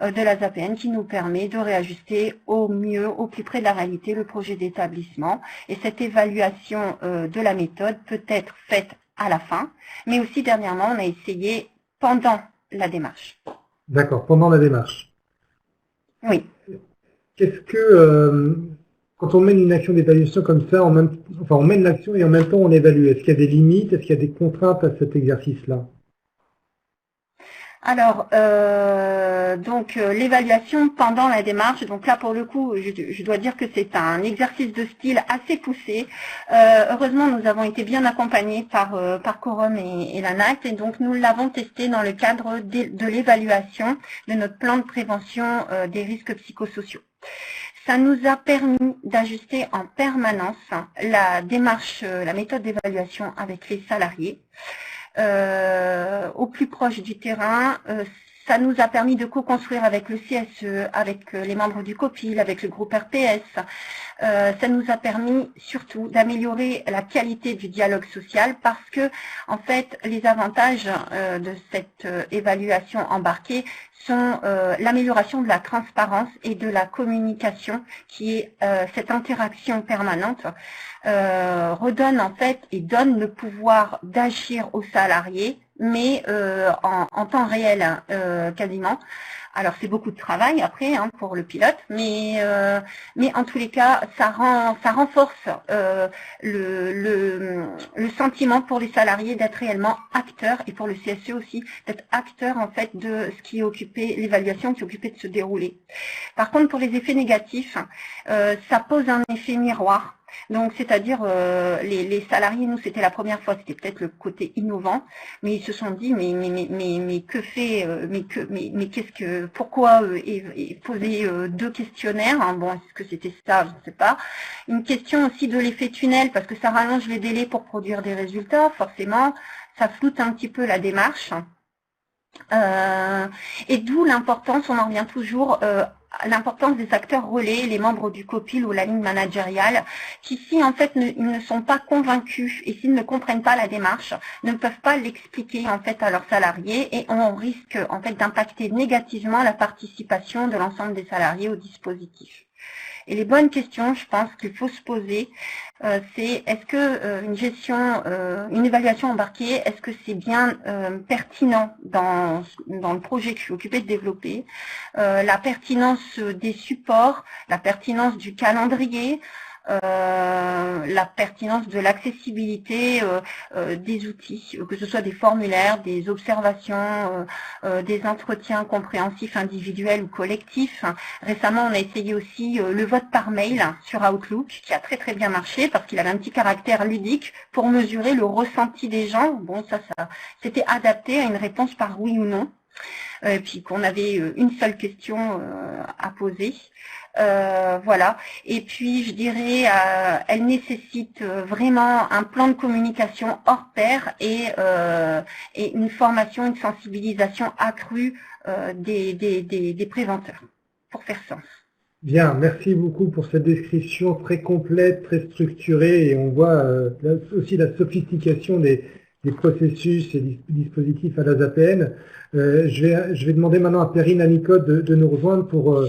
[SPEAKER 4] de la ZAPN qui nous permet de réajuster au mieux, au plus près de la réalité, le projet d'établissement. Et cette évaluation de la méthode peut être faite à la fin, mais aussi dernièrement, on a essayé pendant la démarche.
[SPEAKER 1] D'accord, pendant la démarche.
[SPEAKER 4] Oui.
[SPEAKER 1] Qu'est-ce que, quand on mène une action d'évaluation comme ça, on mène l'action et en même temps on évalue, est-ce qu'il y a des limites, est-ce qu'il y a des contraintes à cet exercice-là?
[SPEAKER 4] Alors, l'évaluation pendant la démarche, donc là pour le coup, je dois dire que c'est un exercice de style assez poussé. Heureusement, nous avons été bien accompagnés par Quorum et la NACT, et donc nous l'avons testé dans le cadre de l'évaluation de notre plan de prévention des risques psychosociaux. Ça nous a permis d'ajuster en permanence la démarche, la méthode d'évaluation avec les salariés. Au plus proche du terrain, ça nous a permis de co-construire avec le CSE, avec les membres du COPIL, avec le groupe RPS. Ça nous a permis surtout d'améliorer la qualité du dialogue social parce que, en fait, les avantages de cette évaluation embarquée sont l'amélioration de la transparence et de la communication qui est cette interaction permanente redonne en fait et donne le pouvoir d'agir aux salariés, mais en temps réel quasiment. Alors c'est beaucoup de travail après pour le pilote, mais en tous les cas ça renforce le sentiment pour les salariés d'être réellement acteurs et pour le CSE aussi d'être acteur en fait de ce qui est occupé, l'évaluation qui est occupée de se dérouler. Par contre pour les effets négatifs, ça pose un effet miroir. Donc, c'est-à-dire les salariés, nous, c'était la première fois, c'était peut-être le côté innovant, mais ils se sont dit, mais que fait, qu'est-ce que, pourquoi poser 2 questionnaires, hein, bon, est-ce que c'était ça, je ne sais pas. Une question aussi de l'effet tunnel, parce que ça rallonge les délais pour produire des résultats, forcément, ça floute un petit peu la démarche. Et d'où l'importance, on en revient toujours l'importance des acteurs relais, les membres du COPIL ou la ligne managériale, qui si en fait ils ne sont pas convaincus et s'ils ne comprennent pas la démarche, ne peuvent pas l'expliquer en fait à leurs salariés et on risque en fait d'impacter négativement la participation de l'ensemble des salariés au dispositif. Et les bonnes questions, je pense qu'il faut se poser, c'est est-ce que une évaluation embarquée, est-ce que c'est bien pertinent dans le projet que je suis occupée de développer, la pertinence des supports, la pertinence du calendrier, la pertinence de l'accessibilité des outils, que ce soit des formulaires, des observations, des entretiens compréhensifs individuels ou collectifs. Récemment, on a essayé aussi le vote par mail sur Outlook, qui a très très bien marché parce qu'il avait un petit caractère ludique pour mesurer le ressenti des gens. Bon, ça c'était adapté à une réponse par oui ou non. Et puis qu'on avait une seule question à poser. Voilà. Et puis, je dirais, elle nécessite vraiment un plan de communication hors pair et une formation, une sensibilisation accrue des préventeurs, pour faire sens.
[SPEAKER 1] Bien, merci beaucoup pour cette description très complète, très structurée, et on voit aussi la sophistication des processus et des dispositifs à la ZAPN. Je vais demander maintenant à Perrine Anicotte de nous rejoindre pour...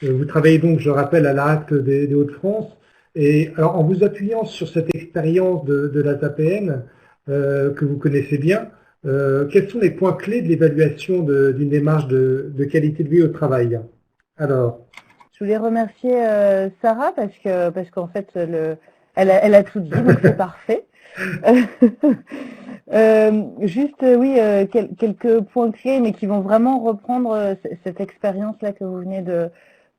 [SPEAKER 1] vous travaillez donc, je rappelle, à l'ACT des Hauts-de-France. Et alors, en vous appuyant sur cette expérience de la ZAPN que vous connaissez bien, quels sont les points clés de l'évaluation d'une démarche de qualité de vie au travail? Alors,
[SPEAKER 5] je voulais remercier Sarah parce qu'en fait, elle a tout dit, donc c'est parfait. Juste, oui, quelques points clés, mais qui vont vraiment reprendre cette expérience-là que vous venez de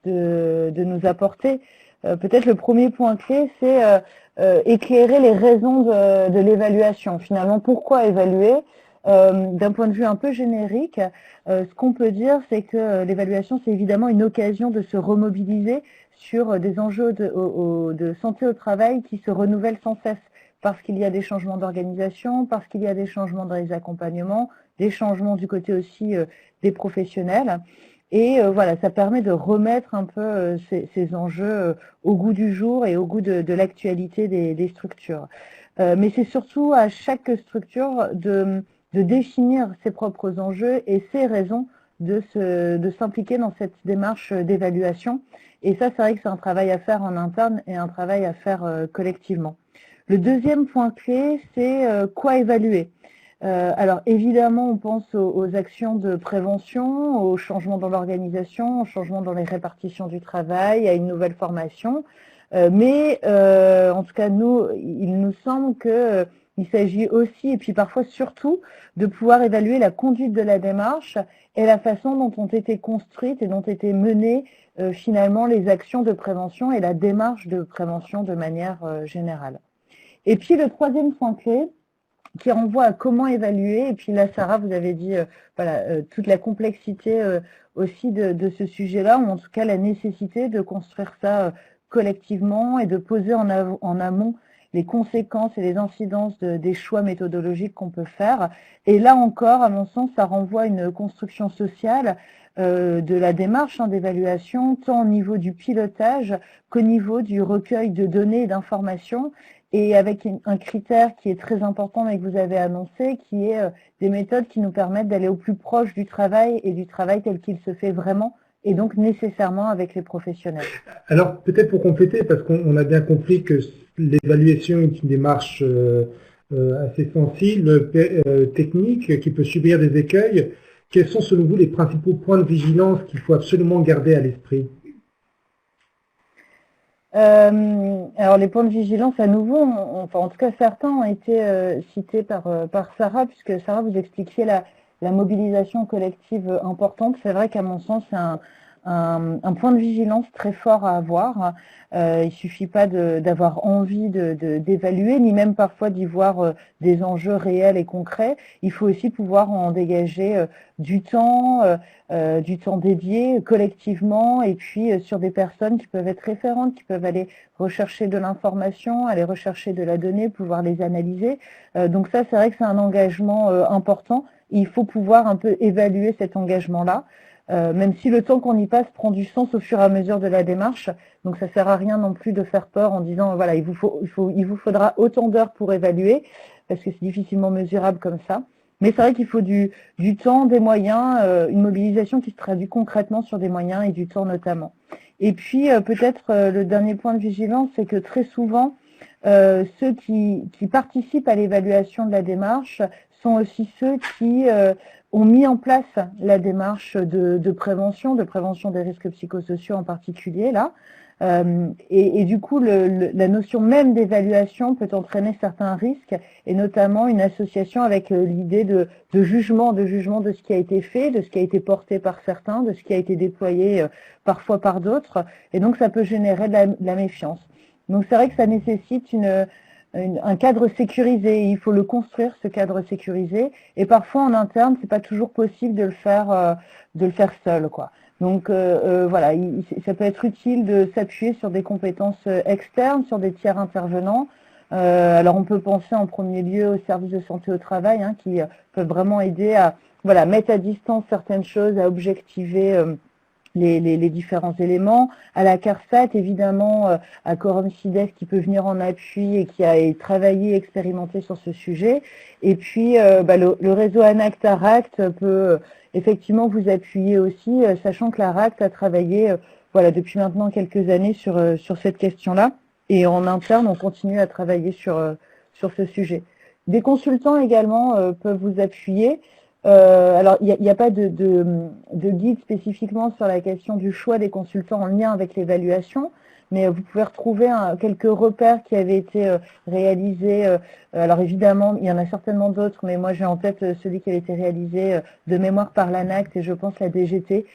[SPEAKER 5] nous apporter. Peut-être le premier point clé, c'est éclairer les raisons de l'évaluation. Finalement, pourquoi évaluer? D'un point de vue un peu générique, ce qu'on peut dire, c'est que l'évaluation, c'est évidemment une occasion de se remobiliser sur des enjeux de santé au travail qui se renouvellent sans cesse, parce qu'il y a des changements d'organisation, parce qu'il y a des changements dans les accompagnements, des changements du côté aussi des professionnels. Et voilà, ça permet de remettre un peu ces enjeux au goût du jour et au goût de l'actualité des structures. Mais c'est surtout à chaque structure de définir ses propres enjeux et ses raisons de s'impliquer dans cette démarche d'évaluation. Et ça, c'est vrai que c'est un travail à faire en interne et un travail à faire collectivement. Le deuxième point clé, c'est quoi évaluer. Alors évidemment, on pense aux actions de prévention, aux changements dans l'organisation, aux changements dans les répartitions du travail, à une nouvelle formation. Mais en tout cas, nous, il nous semble qu'il s'agit aussi, et puis parfois surtout, de pouvoir évaluer la conduite de la démarche et la façon dont ont été construites et dont ont été menées finalement les actions de prévention et la démarche de prévention de manière générale. Et puis le troisième point clé, qui renvoie à comment évaluer, et puis là Sarah, vous avez dit voilà, toute la complexité aussi de ce sujet-là, ou en tout cas la nécessité de construire ça collectivement et de poser en amont les conséquences et les incidences des choix méthodologiques qu'on peut faire. Et là encore, à mon sens, ça renvoie à une construction sociale de la démarche d'évaluation, tant au niveau du pilotage qu'au niveau du recueil de données et d'informations, et avec un critère qui est très important et que vous avez annoncé, qui est des méthodes qui nous permettent d'aller au plus proche du travail et du travail tel qu'il se fait vraiment, et donc nécessairement avec les professionnels.
[SPEAKER 1] Alors peut-être pour compléter, parce qu'on a bien compris que l'évaluation est une démarche assez sensible, technique, qui peut subir des écueils. Quels sont selon vous les principaux points de vigilance qu'il faut absolument garder à l'esprit ?
[SPEAKER 5] Alors les points de vigilance à nouveau, enfin en tout cas certains ont été cités par Sarah, puisque Sarah vous expliquiez la mobilisation collective importante. C'est vrai qu'à mon sens c'est un point de vigilance très fort à avoir. Il suffit pas d'avoir envie d'évaluer, ni même parfois d'y voir des enjeux réels et concrets. Il faut aussi pouvoir en dégager du temps dédié collectivement, et puis sur des personnes qui peuvent être référentes, qui peuvent aller rechercher de l'information, aller rechercher de la donnée, pouvoir les analyser. Donc ça, c'est vrai que c'est un engagement important. Il faut pouvoir un peu évaluer cet engagement-là. Même si le temps qu'on y passe prend du sens au fur et à mesure de la démarche, donc ça sert à rien non plus de faire peur en disant voilà il vous faudra autant d'heures pour évaluer, parce que c'est difficilement mesurable comme ça. Mais c'est vrai qu'il faut du temps, des moyens, une mobilisation qui se traduit concrètement sur des moyens et du temps notamment. Et puis peut-être le dernier point de vigilance, c'est que très souvent ceux qui participent à l'évaluation de la démarche sont aussi ceux qui ont mis en place la démarche de prévention des risques psychosociaux en particulier là. Et du coup, la notion même d'évaluation peut entraîner certains risques, et notamment une association avec l'idée de jugement de ce qui a été fait, de ce qui a été porté par certains, de ce qui a été déployé parfois par d'autres, et donc ça peut générer de la méfiance. Donc c'est vrai que ça nécessite un cadre sécurisé, il faut le construire, ce cadre sécurisé, et parfois en interne c'est pas toujours possible de le faire seul, quoi. Donc voilà, ça peut être utile de s'appuyer sur des compétences externes, sur des tiers intervenants. Alors on peut penser en premier lieu aux services de santé au travail, qui peuvent vraiment aider à mettre à distance certaines choses, à objectiver les différents éléments, à la CARSAT évidemment, à Quorum SIDES qui peut venir en appui et qui a travaillé, expérimenté sur ce sujet, et puis le réseau ANACT-ARACT peut effectivement vous appuyer aussi, sachant que l'ARACT a travaillé depuis maintenant quelques années sur cette question-là, et en interne on continue à travailler sur ce sujet. Des consultants également peuvent vous appuyer. Alors, il n'y a pas de guide spécifiquement sur la question du choix des consultants en lien avec l'évaluation, mais vous pouvez retrouver quelques repères qui avaient été réalisés. Alors évidemment, il y en a certainement d'autres, mais moi j'ai en tête celui qui avait été réalisé de mémoire par l'ANACT et je pense la DGT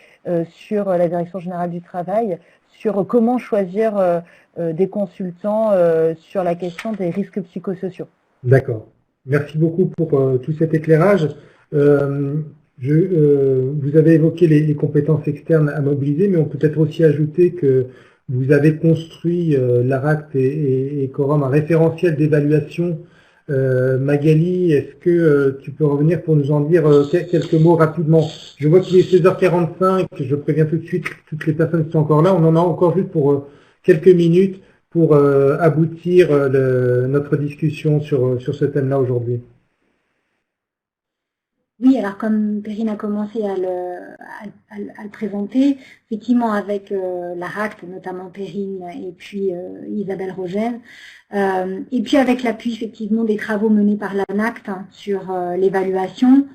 [SPEAKER 5] sur la Direction Générale du Travail, sur comment choisir des consultants sur la question des risques psychosociaux.
[SPEAKER 1] D'accord. Merci beaucoup pour tout cet éclairage. Vous avez évoqué les compétences externes à mobiliser, mais on peut peut-être aussi ajouter que vous avez construit, l'ARACT et Quorum, un référentiel d'évaluation. Magali, est-ce que tu peux revenir pour nous en dire quelques mots rapidement? Je vois qu'il est 16h45, je préviens tout de suite toutes les personnes qui sont encore là. On en a encore juste pour quelques minutes pour aboutir notre discussion sur ce thème-là aujourd'hui.
[SPEAKER 4] Oui, alors comme Perrine a commencé à le présenter, effectivement avec l'ARACT, notamment Perrine et puis Isabelle Rogel, et puis avec l'appui effectivement des travaux menés par l'ANACT sur l'évaluation,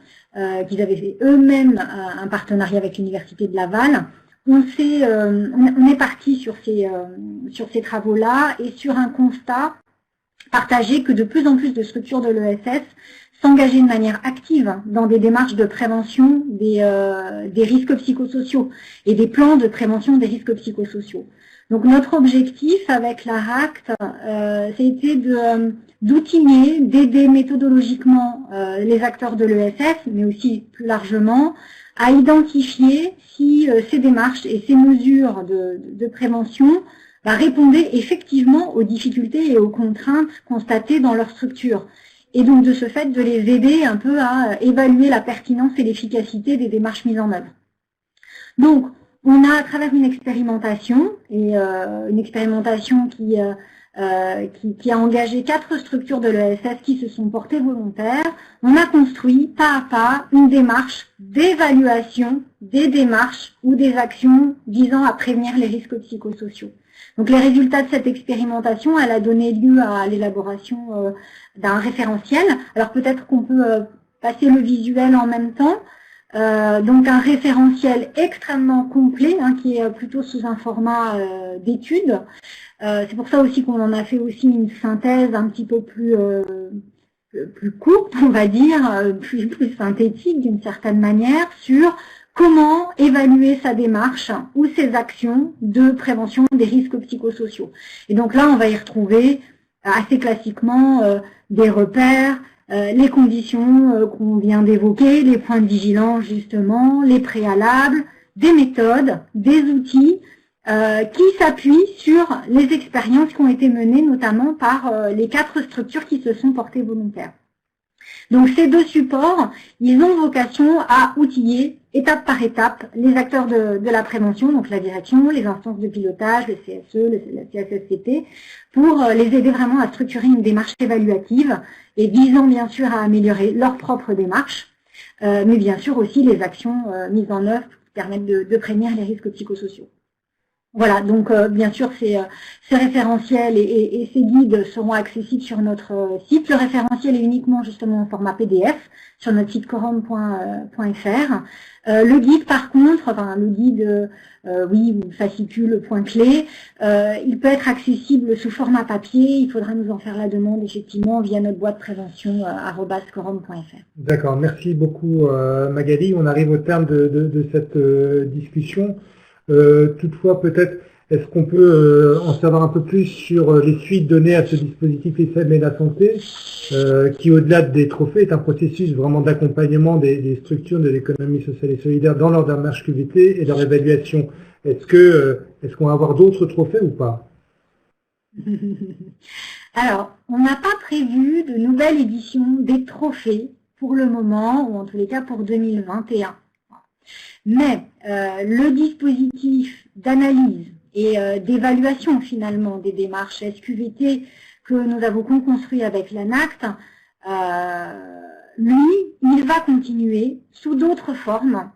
[SPEAKER 4] qu'ils avaient fait eux-mêmes un partenariat avec l'Université de Laval, on est parti sur ces travaux-là et sur un constat partagé que de plus en plus de structures de l'ESS s'engager de manière active dans des démarches de prévention des risques psychosociaux et des plans de prévention des risques psychosociaux. Donc notre objectif avec l'ARACT, c'était d'outiller, d'aider méthodologiquement les acteurs de l'ESS, mais aussi plus largement, à identifier si ces démarches et ces mesures de prévention répondaient effectivement aux difficultés et aux contraintes constatées dans leur structure. Et donc de ce fait de les aider un peu à évaluer la pertinence et l'efficacité des démarches mises en œuvre. Donc on a à travers une expérimentation, et une expérimentation qui a engagé 4 structures de l'ESS qui se sont portées volontaires, on a construit pas à pas une démarche d'évaluation des démarches ou des actions visant à prévenir les risques psychosociaux. Donc les résultats de cette expérimentation, elle a donné lieu à l'élaboration d'un référentiel. Alors peut-être qu'on peut passer le visuel en même temps. Donc un référentiel extrêmement complet, qui est plutôt sous un format d'étude. C'est pour ça aussi qu'on en a fait aussi une synthèse un petit peu plus courte, on va dire, plus synthétique d'une certaine manière, sur comment évaluer sa démarche ou ses actions de prévention des risques psychosociaux. Et donc là, on va y retrouver assez classiquement des repères, les conditions qu'on vient d'évoquer, les points de vigilance justement, les préalables, des méthodes, des outils qui s'appuient sur les expériences qui ont été menées notamment par les 4 structures qui se sont portées volontaires. Donc ces 2 supports, ils ont vocation à outiller étape par étape les acteurs de la prévention, donc la direction, les instances de pilotage, le CSE, la CSSCT, pour les aider vraiment à structurer une démarche évaluative et visant bien sûr à améliorer leur propre démarche, mais bien sûr aussi les actions mises en œuvre qui permettent de prévenir les risques psychosociaux. Voilà, donc bien sûr ces référentiels et ces guides seront accessibles sur notre site. Le référentiel est uniquement justement en format PDF sur notre site quorum.fr. Le guide par contre, le guide, oui, ou fascicule, point clé, il peut être accessible sous format papier. Il faudra nous en faire la demande effectivement via notre boîte prévention @quorum.fr.
[SPEAKER 1] D'accord, merci beaucoup Magali. On arrive au terme de cette discussion. Toutefois, peut-être, est-ce qu'on peut en savoir un peu plus sur les suites données à ce dispositif ISEM et la santé, qui, au-delà des trophées, est un processus vraiment d'accompagnement des structures de l'économie sociale et solidaire dans leur démarche QVT et leur évaluation. Est-ce qu'on va avoir d'autres trophées ou pas?
[SPEAKER 4] Alors, on n'a pas prévu de nouvelle édition des trophées pour le moment, ou en tous les cas pour 2021. Mais le dispositif d'analyse et d'évaluation finalement des démarches SQVT que nous avons construit avec l'ANACT, lui, il va continuer sous d'autres formes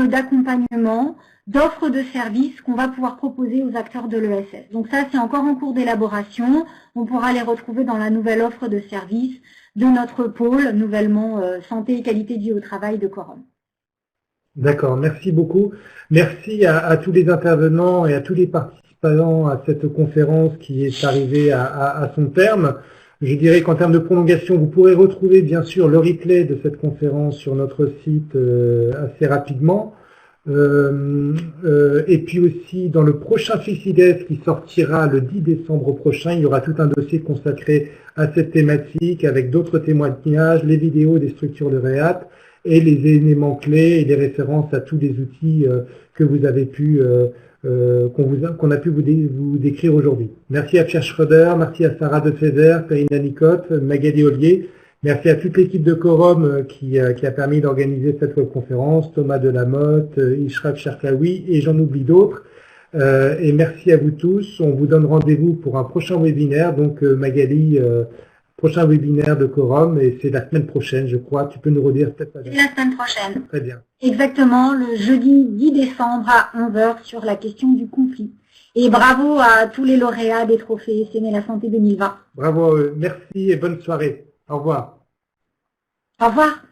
[SPEAKER 4] d'accompagnement, d'offres de services qu'on va pouvoir proposer aux acteurs de l'ESS. Donc ça, c'est encore en cours d'élaboration. On pourra les retrouver dans la nouvelle offre de services de notre pôle, nouvellement santé et qualité de vie au travail de Quorum.
[SPEAKER 1] D'accord, merci beaucoup. Merci à tous les intervenants et à tous les participants à cette conférence qui est arrivée à son terme. Je dirais qu'en termes de prolongation, vous pourrez retrouver bien sûr le replay de cette conférence sur notre site assez rapidement. Et puis aussi dans le prochain FICIDES qui sortira le 10 décembre prochain, il y aura tout un dossier consacré à cette thématique avec d'autres témoignages, les vidéos des structures de REAT et les éléments clés et les références à tous les outils que vous avez pu qu'on a pu vous décrire aujourd'hui. Merci à Pierre Schroeder, merci à Sarah Defezer, Perrine Nicotte, Magali Ollier, merci à toute l'équipe de Quorum qui a permis d'organiser cette webconférence, Thomas Delamotte, Ishraq Cherkaoui et j'en oublie d'autres. Et merci à vous tous. On vous donne rendez-vous pour un prochain webinaire. Donc Magali, prochain webinaire de Quorum et c'est la semaine prochaine, je crois. Tu peux nous redire peut-être la date?
[SPEAKER 4] C'est la semaine prochaine.
[SPEAKER 1] Très bien.
[SPEAKER 4] Exactement, le jeudi 10 décembre à 11 h sur la question du conflit. Et bravo à tous les lauréats des trophées S'aimer la santé 2020.
[SPEAKER 1] Bravo à eux. Merci et bonne soirée. Au revoir.
[SPEAKER 4] Au revoir.